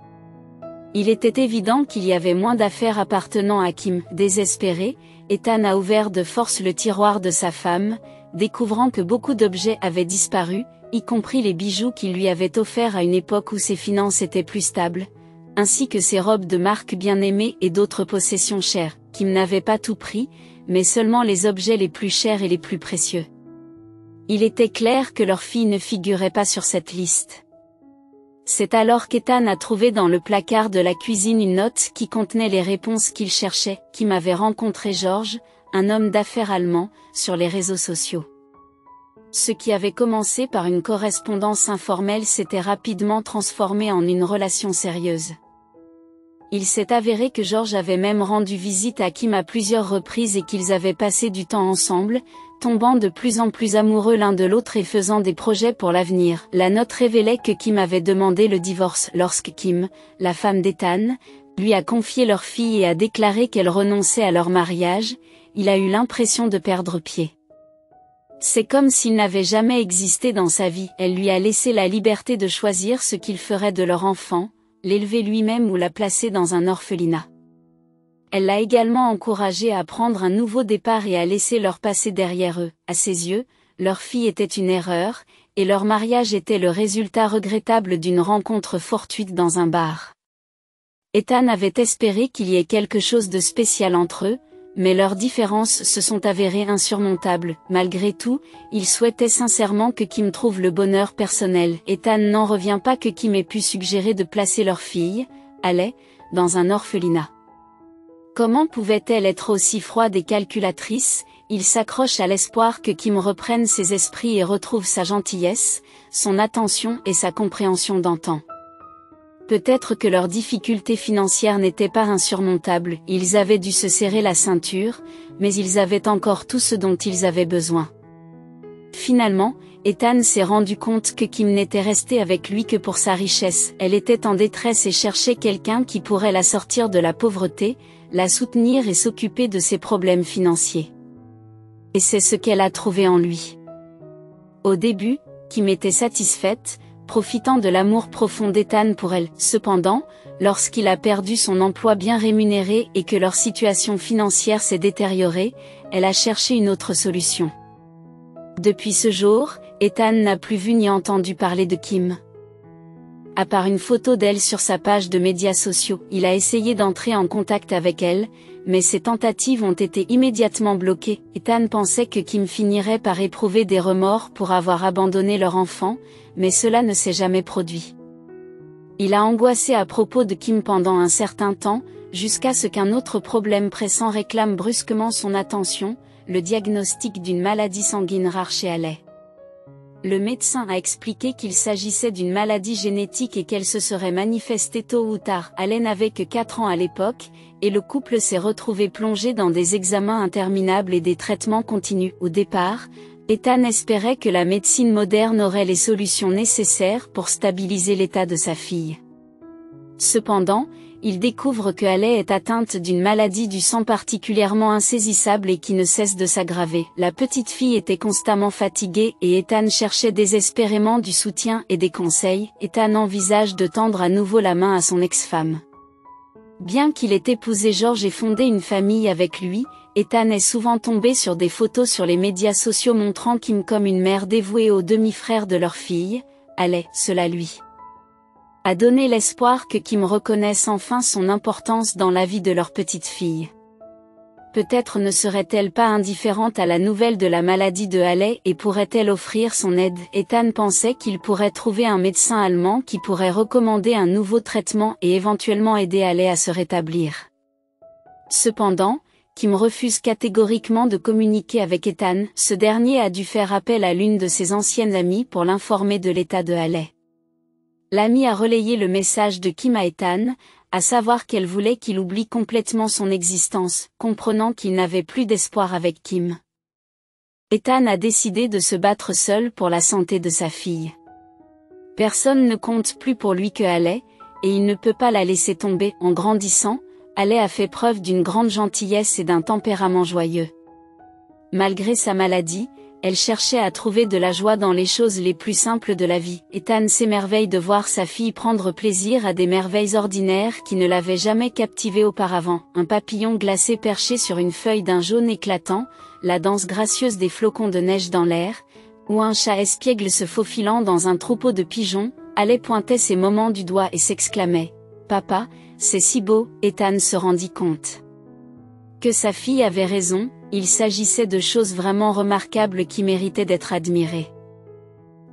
Il était évident qu'il y avait moins d'affaires appartenant à Kim. Désespéré, Ethan a ouvert de force le tiroir de sa femme, découvrant que beaucoup d'objets avaient disparu, y compris les bijoux qu'il lui avait offerts à une époque où ses finances étaient plus stables, ainsi que ses robes de marque bien aimées et d'autres possessions chères. Kim n'avait pas tout pris, mais seulement les objets les plus chers et les plus précieux. Il était clair que leur fille ne figurait pas sur cette liste. C'est alors qu'Ethan a trouvé dans le placard de la cuisine une note qui contenait les réponses qu'il cherchait. Kim avait rencontré George, un homme d'affaires allemand, sur les réseaux sociaux. Ce qui avait commencé par une correspondance informelle s'était rapidement transformé en une relation sérieuse. Il s'est avéré que George avait même rendu visite à Kim à plusieurs reprises et qu'ils avaient passé du temps ensemble, tombant de plus en plus amoureux l'un de l'autre et faisant des projets pour l'avenir. La note révélait que Kim avait demandé le divorce lorsque Kim, la femme d'Ethan, lui a confié leur fille et a déclaré qu'elle renonçait à leur mariage. Il a eu l'impression de perdre pied. C'est comme s'il n'avait jamais existé dans sa vie. Elle lui a laissé la liberté de choisir ce qu'il ferait de leur enfant, l'élever lui-même ou la placer dans un orphelinat. Elle l'a également encouragé à prendre un nouveau départ et à laisser leur passé derrière eux. À ses yeux, leur fille était une erreur, et leur mariage était le résultat regrettable d'une rencontre fortuite dans un bar. Ethan avait espéré qu'il y ait quelque chose de spécial entre eux, mais leurs différences se sont avérées insurmontables. Malgré tout, il souhaitait sincèrement que Kim trouve le bonheur personnel. Ethan n'en revient pas que Kim ait pu suggérer de placer leur fille, Haley, dans un orphelinat. Comment pouvait-elle être aussi froide et calculatrice? Il s'accroche à l'espoir que Kim reprenne ses esprits et retrouve sa gentillesse, son attention et sa compréhension d'antan. Peut-être que leurs difficultés financières n'étaient pas insurmontables, ils avaient dû se serrer la ceinture, mais ils avaient encore tout ce dont ils avaient besoin. Finalement, Ethan s'est rendu compte que Kim n'était restée avec lui que pour sa richesse. Elle était en détresse et cherchait quelqu'un qui pourrait la sortir de la pauvreté, la soutenir et s'occuper de ses problèmes financiers. Et c'est ce qu'elle a trouvé en lui. Au début, Kim était satisfaite, profitant de l'amour profond d'Ethan pour elle. Cependant, lorsqu'il a perdu son emploi bien rémunéré et que leur situation financière s'est détériorée, elle a cherché une autre solution. Depuis ce jour, Ethan n'a plus vu ni entendu parler de Kim. À part une photo d'elle sur sa page de médias sociaux, il a essayé d'entrer en contact avec elle, mais ses tentatives ont été immédiatement bloquées. Ethan pensait que Kim finirait par éprouver des remords pour avoir abandonné leur enfant, mais cela ne s'est jamais produit. Il a angoissé à propos de Kim pendant un certain temps, jusqu'à ce qu'un autre problème pressant réclame brusquement son attention, le diagnostic d'une maladie sanguine rare chez Haley. Le médecin a expliqué qu'il s'agissait d'une maladie génétique et qu'elle se serait manifestée tôt ou tard. Haley n'avait que 4 ans à l'époque, et le couple s'est retrouvé plongé dans des examens interminables et des traitements continus. Au départ, Ethan espérait que la médecine moderne aurait les solutions nécessaires pour stabiliser l'état de sa fille. Cependant, il découvre que Haley est atteinte d'une maladie du sang particulièrement insaisissable et qui ne cesse de s'aggraver. La petite fille était constamment fatiguée et Ethan cherchait désespérément du soutien et des conseils. Ethan envisage de tendre à nouveau la main à son ex-femme. Bien qu'il ait épousé George et fondé une famille avec lui, Ethan est souvent tombé sur des photos sur les médias sociaux montrant Kim comme une mère dévouée au demi-frère de leur fille, Haley. Cela lui a donné l'espoir que Kim reconnaisse enfin son importance dans la vie de leur petite fille. Peut-être ne serait-elle pas indifférente à la nouvelle de la maladie de Haley et pourrait-elle offrir son aide. Ethan pensait qu'il pourrait trouver un médecin allemand qui pourrait recommander un nouveau traitement et éventuellement aider Haley à se rétablir. Cependant, Kim refuse catégoriquement de communiquer avec Ethan. Ce dernier a dû faire appel à l'une de ses anciennes amies pour l'informer de l'état de Haley. L'amie a relayé le message de Kim à Ethan, à savoir qu'elle voulait qu'il oublie complètement son existence, comprenant qu'il n'avait plus d'espoir avec Kim. Ethan a décidé de se battre seul pour la santé de sa fille. Personne ne compte plus pour lui que Haley, et il ne peut pas la laisser tomber. En grandissant, Haley a fait preuve d'une grande gentillesse et d'un tempérament joyeux. Malgré sa maladie, elle cherchait à trouver de la joie dans les choses les plus simples de la vie. Ethan s'émerveille de voir sa fille prendre plaisir à des merveilles ordinaires qui ne l'avaient jamais captivée auparavant. Un papillon glacé perché sur une feuille d'un jaune éclatant, la danse gracieuse des flocons de neige dans l'air, ou un chat espiègle se faufilant dans un troupeau de pigeons. Haley pointait ces moments du doigt et s'exclamait « Papa, c'est si beau !» Ethan se rendit compte que sa fille avait raison, il s'agissait de choses vraiment remarquables qui méritaient d'être admirées.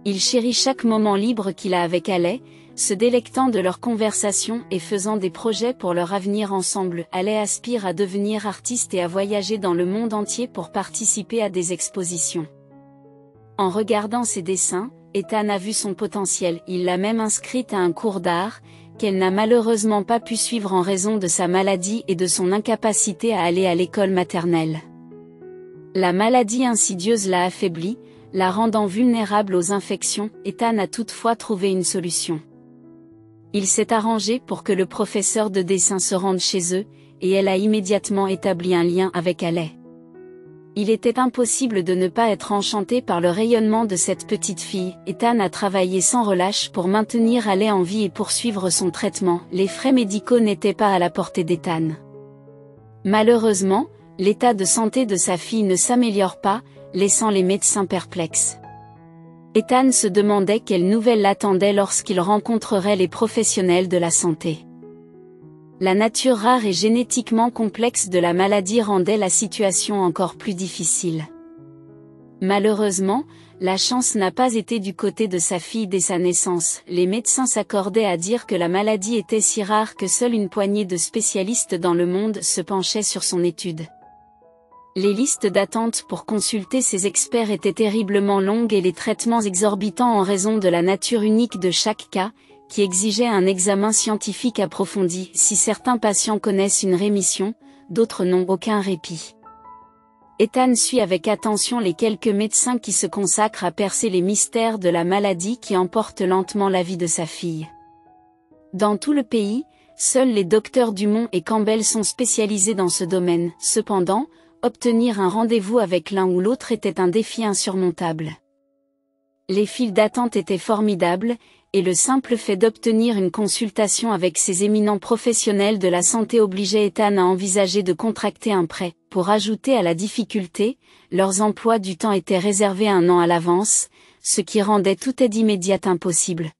Il chérit chaque moment libre qu'il a avec Haley, se délectant de leurs conversations et faisant des projets pour leur avenir ensemble. Haley aspire à devenir artiste et à voyager dans le monde entier pour participer à des expositions. En regardant ses dessins, Ethan a vu son potentiel. Il l'a même inscrite à un cours d'art, qu'elle n'a malheureusement pas pu suivre en raison de sa maladie et de son incapacité à aller à l'école maternelle. La maladie insidieuse l'a affaiblie, la rendant vulnérable aux infections. Ethan a toutefois trouvé une solution. Il s'est arrangé pour que le professeur de dessin se rende chez eux, et elle a immédiatement établi un lien avec Haley. Il était impossible de ne pas être enchanté par le rayonnement de cette petite fille. Ethan a travaillé sans relâche pour maintenir Haley en vie et poursuivre son traitement. Les frais médicaux n'étaient pas à la portée d'Ethan. Malheureusement, l'état de santé de sa fille ne s'améliore pas, laissant les médecins perplexes. Ethan se demandait quelle nouvelle l'attendait lorsqu'il rencontrerait les professionnels de la santé. La nature rare et génétiquement complexe de la maladie rendait la situation encore plus difficile. Malheureusement, la chance n'a pas été du côté de sa fille dès sa naissance. Les médecins s'accordaient à dire que la maladie était si rare que seule une poignée de spécialistes dans le monde se penchaient sur son étude. Les listes d'attente pour consulter ces experts étaient terriblement longues et les traitements exorbitants en raison de la nature unique de chaque cas, qui exigeait un examen scientifique approfondi. Si certains patients connaissent une rémission, d'autres n'ont aucun répit. Ethan suit avec attention les quelques médecins qui se consacrent à percer les mystères de la maladie qui emporte lentement la vie de sa fille. Dans tout le pays, seuls les docteurs Dumont et Campbell sont spécialisés dans ce domaine. Cependant, obtenir un rendez-vous avec l'un ou l'autre était un défi insurmontable. Les files d'attente étaient formidables, et le simple fait d'obtenir une consultation avec ces éminents professionnels de la santé obligeait Ethan à envisager de contracter un prêt. Pour ajouter à la difficulté, leurs emplois du temps étaient réservés 1 an à l'avance, ce qui rendait toute aide immédiate impossible.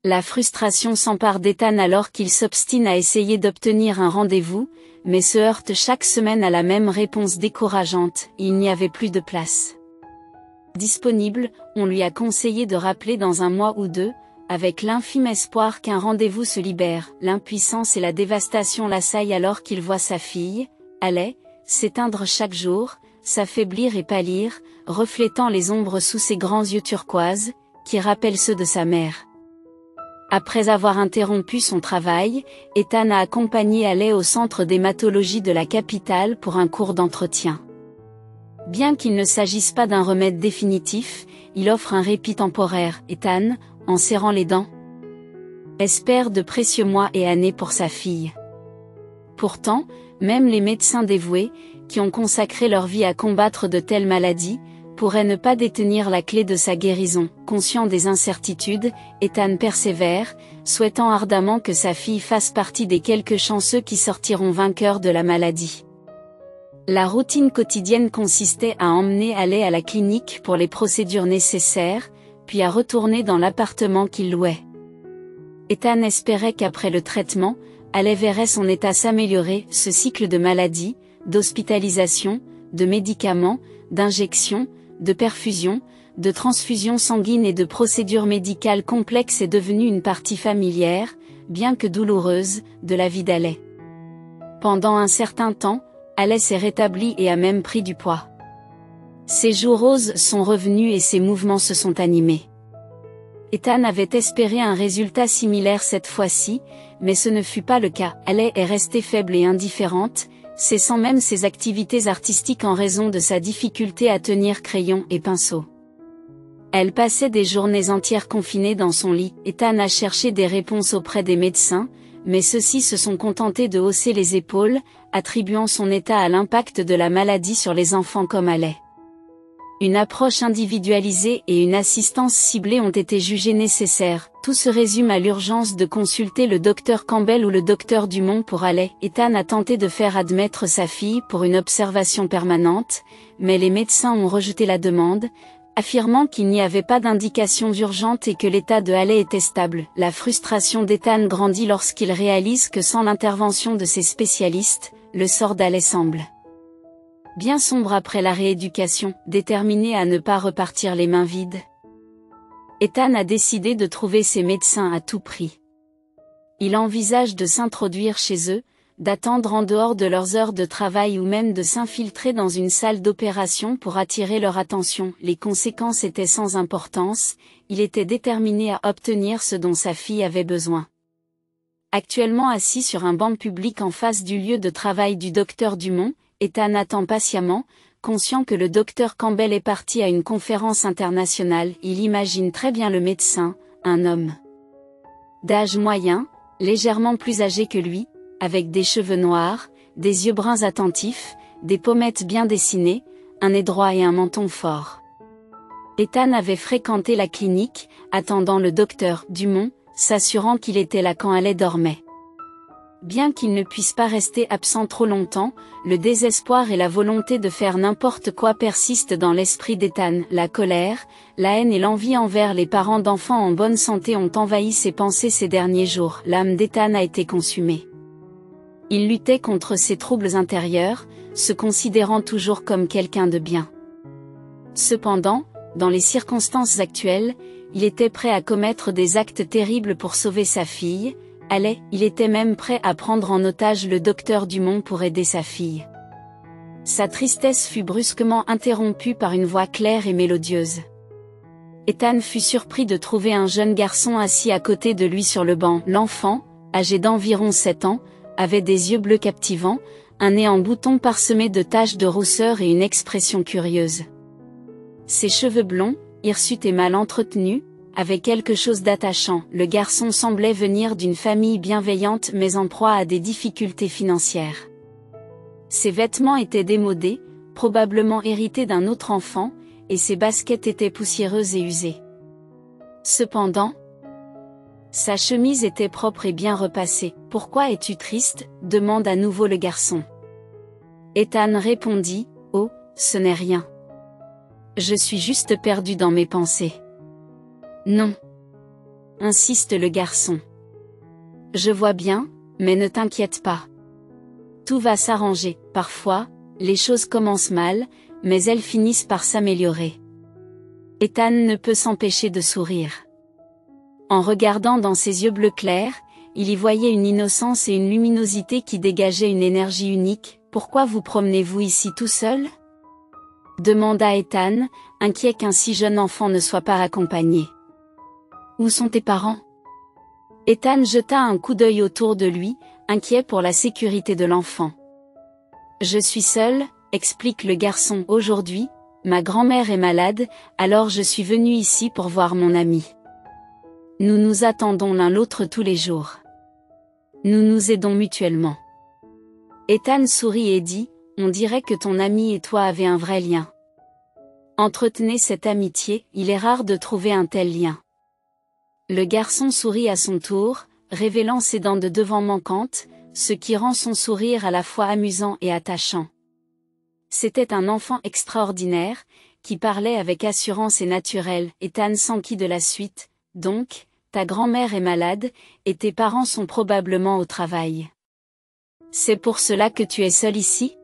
La frustration s'empare d'Ethan alors qu'il s'obstine à essayer d'obtenir un rendez-vous, mais se heurte chaque semaine à la même réponse décourageante: il n'y avait plus de place disponible. On lui a conseillé de rappeler dans 1 mois ou 2, avec l'infime espoir qu'un rendez-vous se libère. L'impuissance et la dévastation l'assaillent alors qu'il voit sa fille, Haley, s'éteindre chaque jour, s'affaiblir et pâlir, reflétant les ombres sous ses grands yeux turquoises, qui rappellent ceux de sa mère. Après avoir interrompu son travail, Ethan a accompagné Haley au centre d'hématologie de la capitale pour un cours d'entretien. Bien qu'il ne s'agisse pas d'un remède définitif, il offre un répit temporaire. Ethan, en serrant les dents, espère de précieux mois et années pour sa fille. Pourtant, même les médecins dévoués, qui ont consacré leur vie à combattre de telles maladies, pourraient ne pas détenir la clé de sa guérison. Conscient des incertitudes, Ethan persévère, souhaitant ardemment que sa fille fasse partie des quelques chanceux qui sortiront vainqueurs de la maladie. La routine quotidienne consistait à emmener Haley à la clinique pour les procédures nécessaires, puis à retourner dans l'appartement qu'il louait. Ethan espérait qu'après le traitement, Haley verrait son état s'améliorer. Ce cycle de maladies, d'hospitalisation, de médicaments, d'injections, de perfusions, de transfusions sanguines et de procédures médicales complexes est devenu une partie familière, bien que douloureuse, de la vie d'Haley. Pendant un certain temps, Haley s'est rétablie et a même pris du poids. Ses joues roses sont revenues et ses mouvements se sont animés. Ethan avait espéré un résultat similaire cette fois-ci, mais ce ne fut pas le cas. Haley est restée faible et indifférente, cessant même ses activités artistiques en raison de sa difficulté à tenir crayon et pinceau. Elle passait des journées entières confinée dans son lit. Ethan a cherché des réponses auprès des médecins, mais ceux-ci se sont contentés de hausser les épaules, attribuant son état à l'impact de la maladie sur les enfants comme Haley. Une approche individualisée et une assistance ciblée ont été jugées nécessaires. Tout se résume à l'urgence de consulter le docteur Campbell ou le docteur Dumont pour Haley. Ethan a tenté de faire admettre sa fille pour une observation permanente, mais les médecins ont rejeté la demande, affirmant qu'il n'y avait pas d'indication urgente et que l'état de Haley était stable. La frustration d'Ethan grandit lorsqu'il réalise que sans l'intervention de ses spécialistes, le sort d'Haley semble bien sombre après la rééducation. Déterminé à ne pas repartir les mains vides, Ethan a décidé de trouver ses médecins à tout prix. Il envisage de s'introduire chez eux, d'attendre en dehors de leurs heures de travail ou même de s'infiltrer dans une salle d'opération pour attirer leur attention. Les conséquences étaient sans importance, il était déterminé à obtenir ce dont sa fille avait besoin. Actuellement assis sur un banc public en face du lieu de travail du docteur Dumont, Ethan attend patiemment, conscient que le docteur Campbell est parti à une conférence internationale. Il imagine très bien le médecin, un homme d'âge moyen, légèrement plus âgé que lui, avec des cheveux noirs, des yeux bruns attentifs, des pommettes bien dessinées, un nez droit et un menton fort. Ethan avait fréquenté la clinique, attendant le docteur Dumont, s'assurant qu'il était là quand elle dormait. Bien qu'il ne puisse pas rester absent trop longtemps, le désespoir et la volonté de faire n'importe quoi persistent dans l'esprit d'Ethan. La colère, la haine et l'envie envers les parents d'enfants en bonne santé ont envahi ses pensées ces derniers jours. L'âme d'Ethan a été consumée. Il luttait contre ses troubles intérieurs, se considérant toujours comme quelqu'un de bien. Cependant, dans les circonstances actuelles, il était prêt à commettre des actes terribles pour sauver sa fille. Il était même prêt à prendre en otage le docteur Dumont pour aider sa fille. Sa tristesse fut brusquement interrompue par une voix claire et mélodieuse. Ethan fut surpris de trouver un jeune garçon assis à côté de lui sur le banc. L'enfant, âgé d'environ 7 ans, avait des yeux bleus captivants, un nez en bouton parsemé de taches de rousseur et une expression curieuse. Ses cheveux blonds, hirsutes et mal entretenus, avaient quelque chose d'attachant. Le garçon semblait venir d'une famille bienveillante mais en proie à des difficultés financières. Ses vêtements étaient démodés, probablement hérités d'un autre enfant, et ses baskets étaient poussiéreuses et usées. Cependant, sa chemise était propre et bien repassée. « Pourquoi es-tu triste ?» demande à nouveau le garçon. Ethan répondit, « Oh, ce n'est rien. Je suis juste perdu dans mes pensées. » « Non. » insiste le garçon. « Je vois bien, mais ne t'inquiète pas. Tout va s'arranger. Parfois, les choses commencent mal, mais elles finissent par s'améliorer. » Ethan ne peut s'empêcher de sourire. En regardant dans ses yeux bleus clairs, il y voyait une innocence et une luminosité qui dégageaient une énergie unique. « Pourquoi vous promenez-vous ici tout seul ?» demanda Ethan, inquiet qu'un si jeune enfant ne soit pas accompagné. « Où sont tes parents ?» Ethan jeta un coup d'œil autour de lui, inquiet pour la sécurité de l'enfant. « Je suis seul, » explique le garçon. « Aujourd'hui, ma grand-mère est malade, alors je suis venu ici pour voir mon ami. Nous nous attendons l'un l'autre tous les jours. Nous nous aidons mutuellement. » Ethan sourit et dit, « On dirait que ton ami et toi avez un vrai lien. Entretenez cette amitié, il est rare de trouver un tel lien. » Le garçon sourit à son tour, révélant ses dents de devant manquantes, ce qui rend son sourire à la fois amusant et attachant. C'était un enfant extraordinaire, qui parlait avec assurance et naturel. Ethan s'enquit de la suite. « Donc, ta grand-mère est malade, et tes parents sont probablement au travail. C'est pour cela que tu es seul ici ?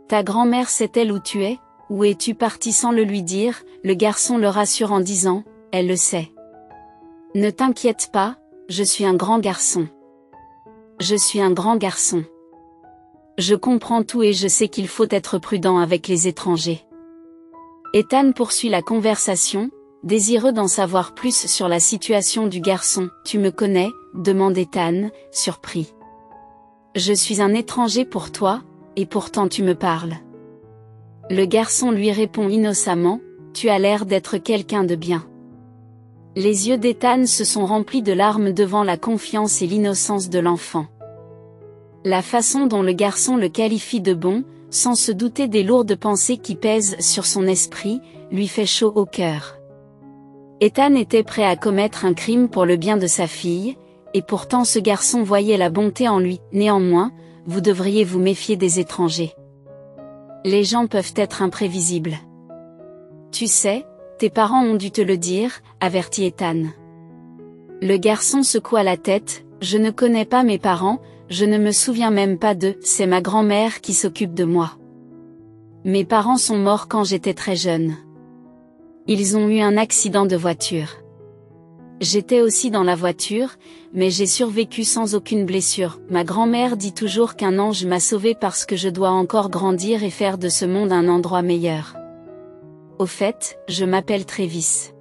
Ta grand-mère sait-elle où tu es ? Où es-tu parti sans le lui dire ?» Le garçon le rassure en disant, « Elle le sait. Ne t'inquiète pas, je suis un grand garçon. Je suis un grand garçon. Je comprends tout et je sais qu'il faut être prudent avec les étrangers. » Ethan poursuit la conversation, désireux d'en savoir plus sur la situation du garçon. « Tu me connais ?» demande Ethan, surpris. « Je suis un étranger pour toi, et pourtant tu me parles. » Le garçon lui répond innocemment, « Tu as l'air d'être quelqu'un de bien. » Les yeux d'Ethan se sont remplis de larmes devant la confiance et l'innocence de l'enfant. La façon dont le garçon le qualifie de bon, sans se douter des lourdes pensées qui pèsent sur son esprit, lui fait chaud au cœur. Ethan était prêt à commettre un crime pour le bien de sa fille, et pourtant ce garçon voyait la bonté en lui. « Néanmoins, vous devriez vous méfier des étrangers. Les gens peuvent être imprévisibles. Tu sais, tes parents ont dû te le dire, » avertit Ethan. Le garçon secoua la tête, « Je ne connais pas mes parents, je ne me souviens même pas d'eux, c'est ma grand-mère qui s'occupe de moi. Mes parents sont morts quand j'étais très jeune. Ils ont eu un accident de voiture. J'étais aussi dans la voiture, mais j'ai survécu sans aucune blessure. Ma grand-mère dit toujours qu'un ange m'a sauvée parce que je dois encore grandir et faire de ce monde un endroit meilleur. Au fait, je m'appelle Travis.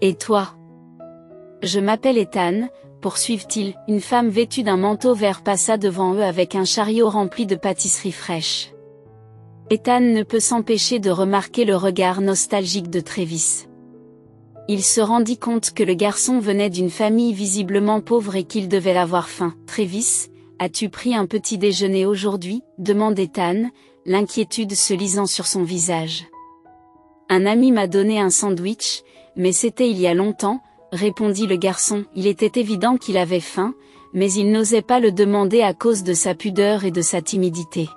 Et toi? Je m'appelle Ethan, poursuivit-il. Une femme vêtue d'un manteau vert passa devant eux avec un chariot rempli de pâtisseries fraîches. Ethan ne peut s'empêcher de remarquer le regard nostalgique de Travis. Il se rendit compte que le garçon venait d'une famille visiblement pauvre et qu'il devait avoir faim. « Travis, as-tu pris un petit déjeuner aujourd'hui » demande Ethan, l'inquiétude se lisant sur son visage. « Un ami m'a donné un sandwich, mais c'était il y a longtemps, » répondit le garçon. Il était évident qu'il avait faim, mais il n'osait pas le demander à cause de sa pudeur et de sa timidité.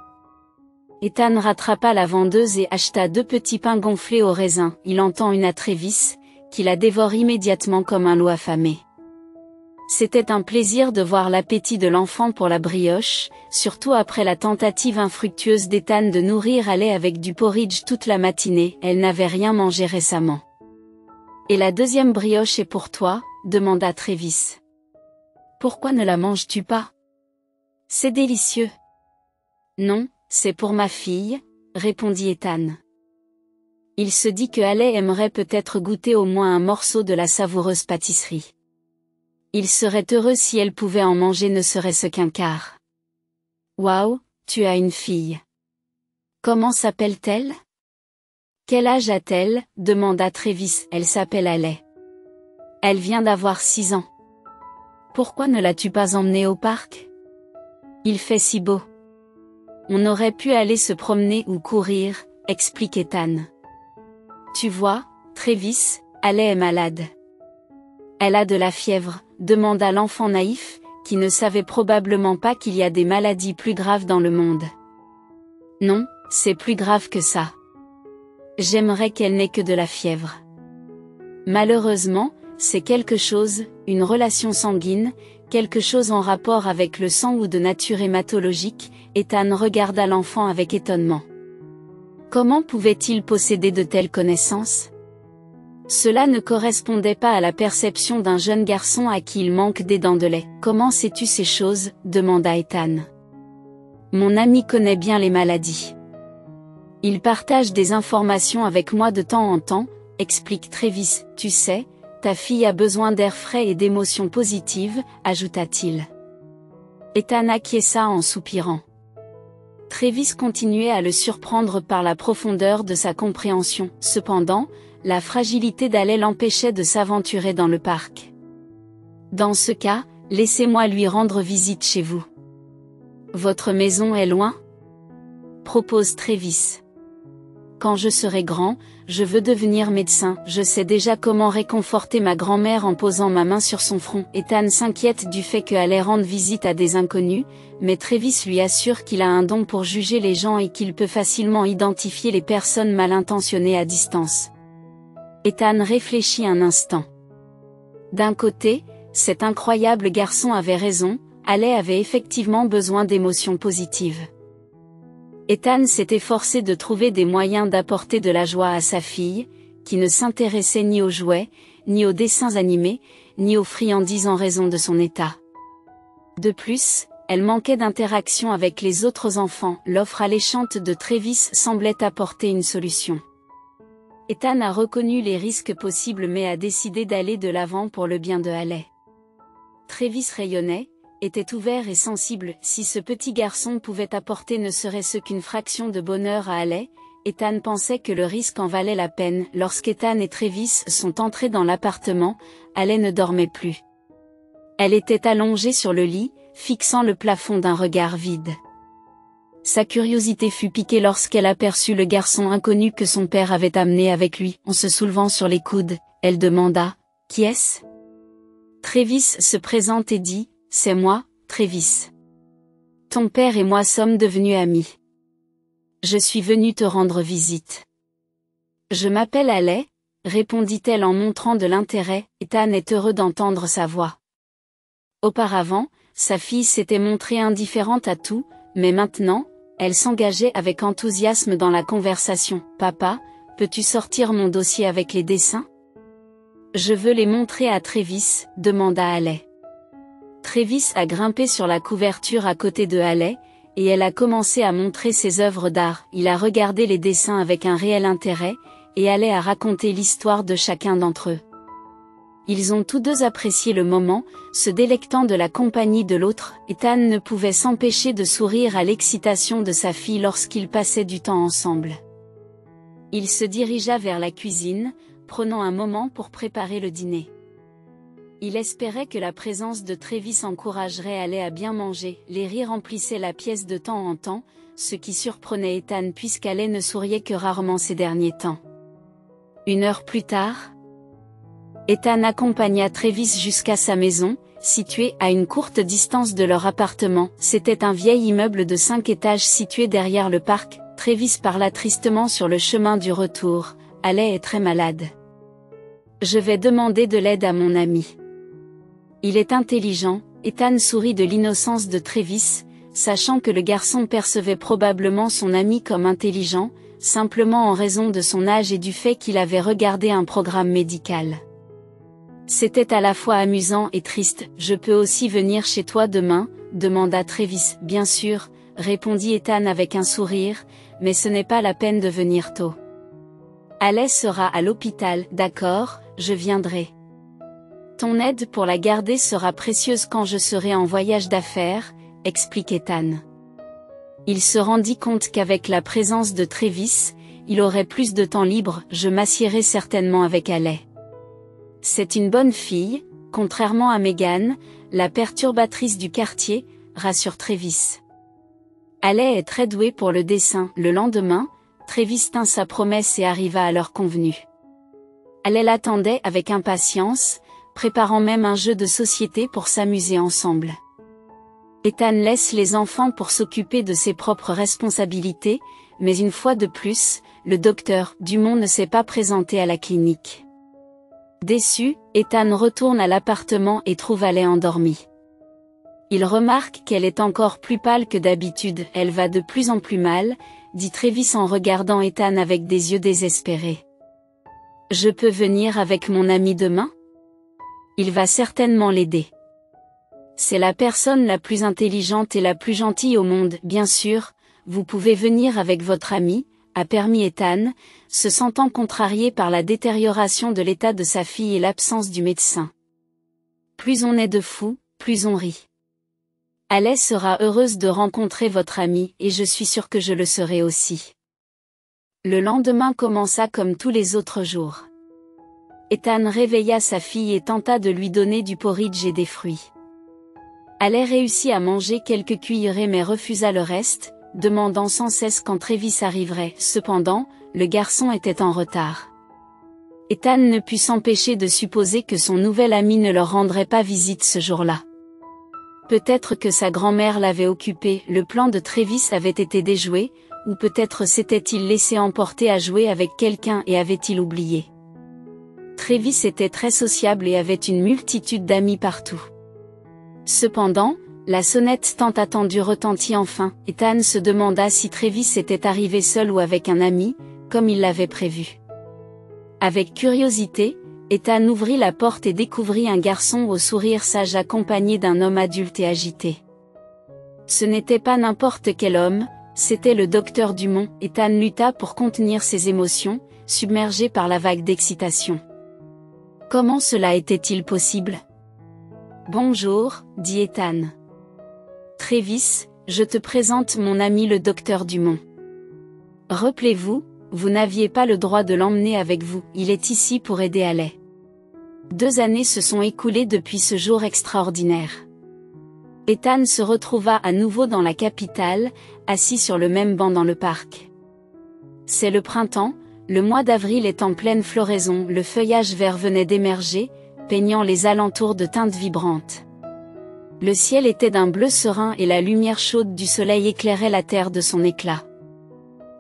Ethan rattrapa la vendeuse et acheta 2 petits pains gonflés au raisin. Il en tend une à Travis, qui la dévore immédiatement comme un loup affamé. C'était un plaisir de voir l'appétit de l'enfant pour la brioche, surtout après la tentative infructueuse d'Ethan de nourrir Alec avec du porridge toute la matinée. Elle n'avait rien mangé récemment. « Et la deuxième brioche est pour toi » demanda Travis. « Pourquoi ne la manges-tu pas ? C'est délicieux. »« Non, c'est pour ma fille, » répondit Ethan. Il se dit que Alec aimerait peut-être goûter au moins un morceau de la savoureuse pâtisserie. Il serait heureux si elle pouvait en manger ne serait-ce qu'un quart. « Waouh, tu as une fille. Comment s'appelle-t-elle ? Quel âge a-t-elle ? demanda Travis. Elle s'appelle Alec. Elle vient d'avoir 6 ans. Pourquoi ne l'as-tu pas emmenée au parc ? Il fait si beau. On aurait pu aller se promener ou courir, explique Ethan. Tu vois, Travis, Alec est malade. Elle a de la fièvre, demanda l'enfant naïf, qui ne savait probablement pas qu'il y a des maladies plus graves dans le monde. Non, c'est plus grave que ça. J'aimerais qu'elle n'ait que de la fièvre. Malheureusement, c'est quelque chose, une relation sanguine, quelque chose en rapport avec le sang ou de nature hématologique. Ethan regarda l'enfant avec étonnement. Comment pouvait-il posséder de telles connaissances ? Cela ne correspondait pas à la perception d'un jeune garçon à qui il manque des dents de lait. Comment sais-tu ces choses ? demanda Ethan. Mon ami connaît bien les maladies. Il partage des informations avec moi de temps en temps, explique Travis. Tu sais, ta fille a besoin d'air frais et d'émotions positives, ajouta-t-il. Ethan acquiesça en soupirant. Travis continuait à le surprendre par la profondeur de sa compréhension. Cependant, la fragilité d'Alec l'empêchait de s'aventurer dans le parc. Dans ce cas, laissez-moi lui rendre visite chez vous. Votre maison est loin ? Propose Travis. Quand je serai grand, je veux devenir médecin. Je sais déjà comment réconforter ma grand-mère en posant ma main sur son front. Ethan s'inquiète du fait que Alec rende visite à des inconnus, mais Travis lui assure qu'il a un don pour juger les gens et qu'il peut facilement identifier les personnes mal intentionnées à distance. Ethan réfléchit un instant. D'un côté, cet incroyable garçon avait raison, Alec avait effectivement besoin d'émotions positives. Ethan s'était forcé de trouver des moyens d'apporter de la joie à sa fille, qui ne s'intéressait ni aux jouets, ni aux dessins animés, ni aux friandises en raison de son état. De plus, elle manquait d'interaction avec les autres enfants. L'offre alléchante de Travis semblait apporter une solution. Ethan a reconnu les risques possibles mais a décidé d'aller de l'avant pour le bien de Alec. Travis rayonnait, était ouvert et sensible. Si ce petit garçon pouvait apporter ne serait-ce qu'une fraction de bonheur à Alec, Ethan pensait que le risque en valait la peine. Lorsqu'Ethan et Travis sont entrés dans l'appartement, Alec ne dormait plus. Elle était allongée sur le lit, fixant le plafond d'un regard vide. Sa curiosité fut piquée lorsqu'elle aperçut le garçon inconnu que son père avait amené avec lui. En se soulevant sur les coudes, elle demanda « Qui est-ce » Travis se présente et dit « C'est moi, Travis. Ton père et moi sommes devenus amis. Je suis venue te rendre visite. » Je m'appelle Alec, répondit-elle en montrant de l'intérêt. Ethan est heureux d'entendre sa voix. Auparavant, sa fille s'était montrée indifférente à tout, mais maintenant, elle s'engageait avec enthousiasme dans la conversation. « Papa, peux-tu sortir mon dossier avec les dessins? Je veux les montrer à Travis, demanda Haley. Travis a grimpé sur la couverture à côté de Haley, et elle a commencé à montrer ses œuvres d'art. Il a regardé les dessins avec un réel intérêt, et Haley a raconté l'histoire de chacun d'entre eux. Ils ont tous deux apprécié le moment, se délectant de la compagnie de l'autre. Ethan ne pouvait s'empêcher de sourire à l'excitation de sa fille lorsqu'ils passaient du temps ensemble. Il se dirigea vers la cuisine, prenant un moment pour préparer le dîner. Il espérait que la présence de Travis encouragerait Haley à bien manger. Les rires remplissaient la pièce de temps en temps, ce qui surprenait Ethan puisqu'Haley ne souriait que rarement ces derniers temps. 1 heure plus tard, Ethan accompagna Travis jusqu'à sa maison, située à une courte distance de leur appartement. C'était un vieil immeuble de 5 étages situé derrière le parc. Travis parla tristement sur le chemin du retour. Haley est très malade. Je vais demander de l'aide à mon ami. Il est intelligent. Ethan sourit de l'innocence de Travis, sachant que le garçon percevait probablement son ami comme intelligent, simplement en raison de son âge et du fait qu'il avait regardé un programme médical. C'était à la fois amusant et triste. Je peux aussi venir chez toi demain, demanda Travis. Bien sûr, répondit Ethan avec un sourire, mais ce n'est pas la peine de venir tôt. Haley sera à l'hôpital. D'accord, je viendrai. Ton aide pour la garder sera précieuse quand je serai en voyage d'affaires, explique Ethan. Il se rendit compte qu'avec la présence de Travis, il aurait plus de temps libre. Je m'assierai certainement avec Haley. C'est une bonne fille, contrairement à Megan, la perturbatrice du quartier, rassure Travis. Haley est très douée pour le dessin. Le lendemain, Travis tint sa promesse et arriva à l'heure convenue. Haley l'attendait avec impatience, préparant même un jeu de société pour s'amuser ensemble. Ethan laisse les enfants pour s'occuper de ses propres responsabilités, mais une fois de plus, le docteur Dumont ne s'est pas présenté à la clinique. Déçu, Ethan retourne à l'appartement et trouve Haley endormie. Il remarque qu'elle est encore plus pâle que d'habitude. Elle va de plus en plus mal, dit Travis en regardant Ethan avec des yeux désespérés. Je peux venir avec mon ami demain? Il va certainement l'aider. C'est la personne la plus intelligente et la plus gentille au monde. Bien sûr, vous pouvez venir avec votre ami, a permis Ethan, se sentant contrarié par la détérioration de l'état de sa fille et l'absence du médecin. Plus on est de fous, plus on rit. Haley sera heureuse de rencontrer votre ami et je suis sûre que je le serai aussi. Le lendemain commença comme tous les autres jours. Ethan réveilla sa fille et tenta de lui donner du porridge et des fruits. Haley réussit à manger quelques cuillerées mais refusa le reste, demandant sans cesse quand Travis arriverait. Cependant, le garçon était en retard. Ethan ne put s'empêcher de supposer que son nouvel ami ne leur rendrait pas visite ce jour-là. Peut-être que sa grand-mère l'avait occupé, le plan de Travis avait été déjoué, ou peut-être s'était-il laissé emporter à jouer avec quelqu'un et avait-il oublié. Travis était très sociable et avait une multitude d'amis partout. Cependant, la sonnette tant attendue retentit enfin. Ethan se demanda si Travis était arrivé seul ou avec un ami, comme il l'avait prévu. Avec curiosité, Ethan ouvrit la porte et découvrit un garçon au sourire sage accompagné d'un homme adulte et agité. Ce n'était pas n'importe quel homme, c'était le docteur Dumont. Ethan lutta pour contenir ses émotions, submergé par la vague d'excitation. Comment cela était-il possible? Bonjour, dit Ethan. Travis, je te présente mon ami le docteur Dumont. Rappelez-vous, vous n'aviez pas le droit de l'emmener avec vous, il est ici pour aider Haley. 2 années se sont écoulées depuis ce jour extraordinaire. Ethan se retrouva à nouveau dans la capitale, assis sur le même banc dans le parc. C'est le printemps, le mois d'avril est en pleine floraison, le feuillage vert venait d'émerger, peignant les alentours de teintes vibrantes. Le ciel était d'un bleu serein et la lumière chaude du soleil éclairait la terre de son éclat.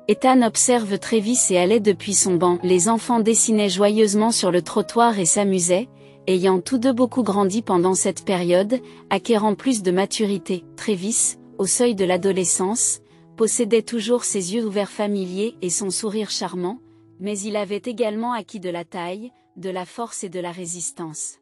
Ethan observe Travis et Haley depuis son banc. Les enfants dessinaient joyeusement sur le trottoir et s'amusaient, ayant tous deux beaucoup grandi pendant cette période, acquérant plus de maturité. Travis, au seuil de l'adolescence, possédait toujours ses yeux ouverts familiers et son sourire charmant, Mais il avait également acquis de la taille, de la force et de la résistance.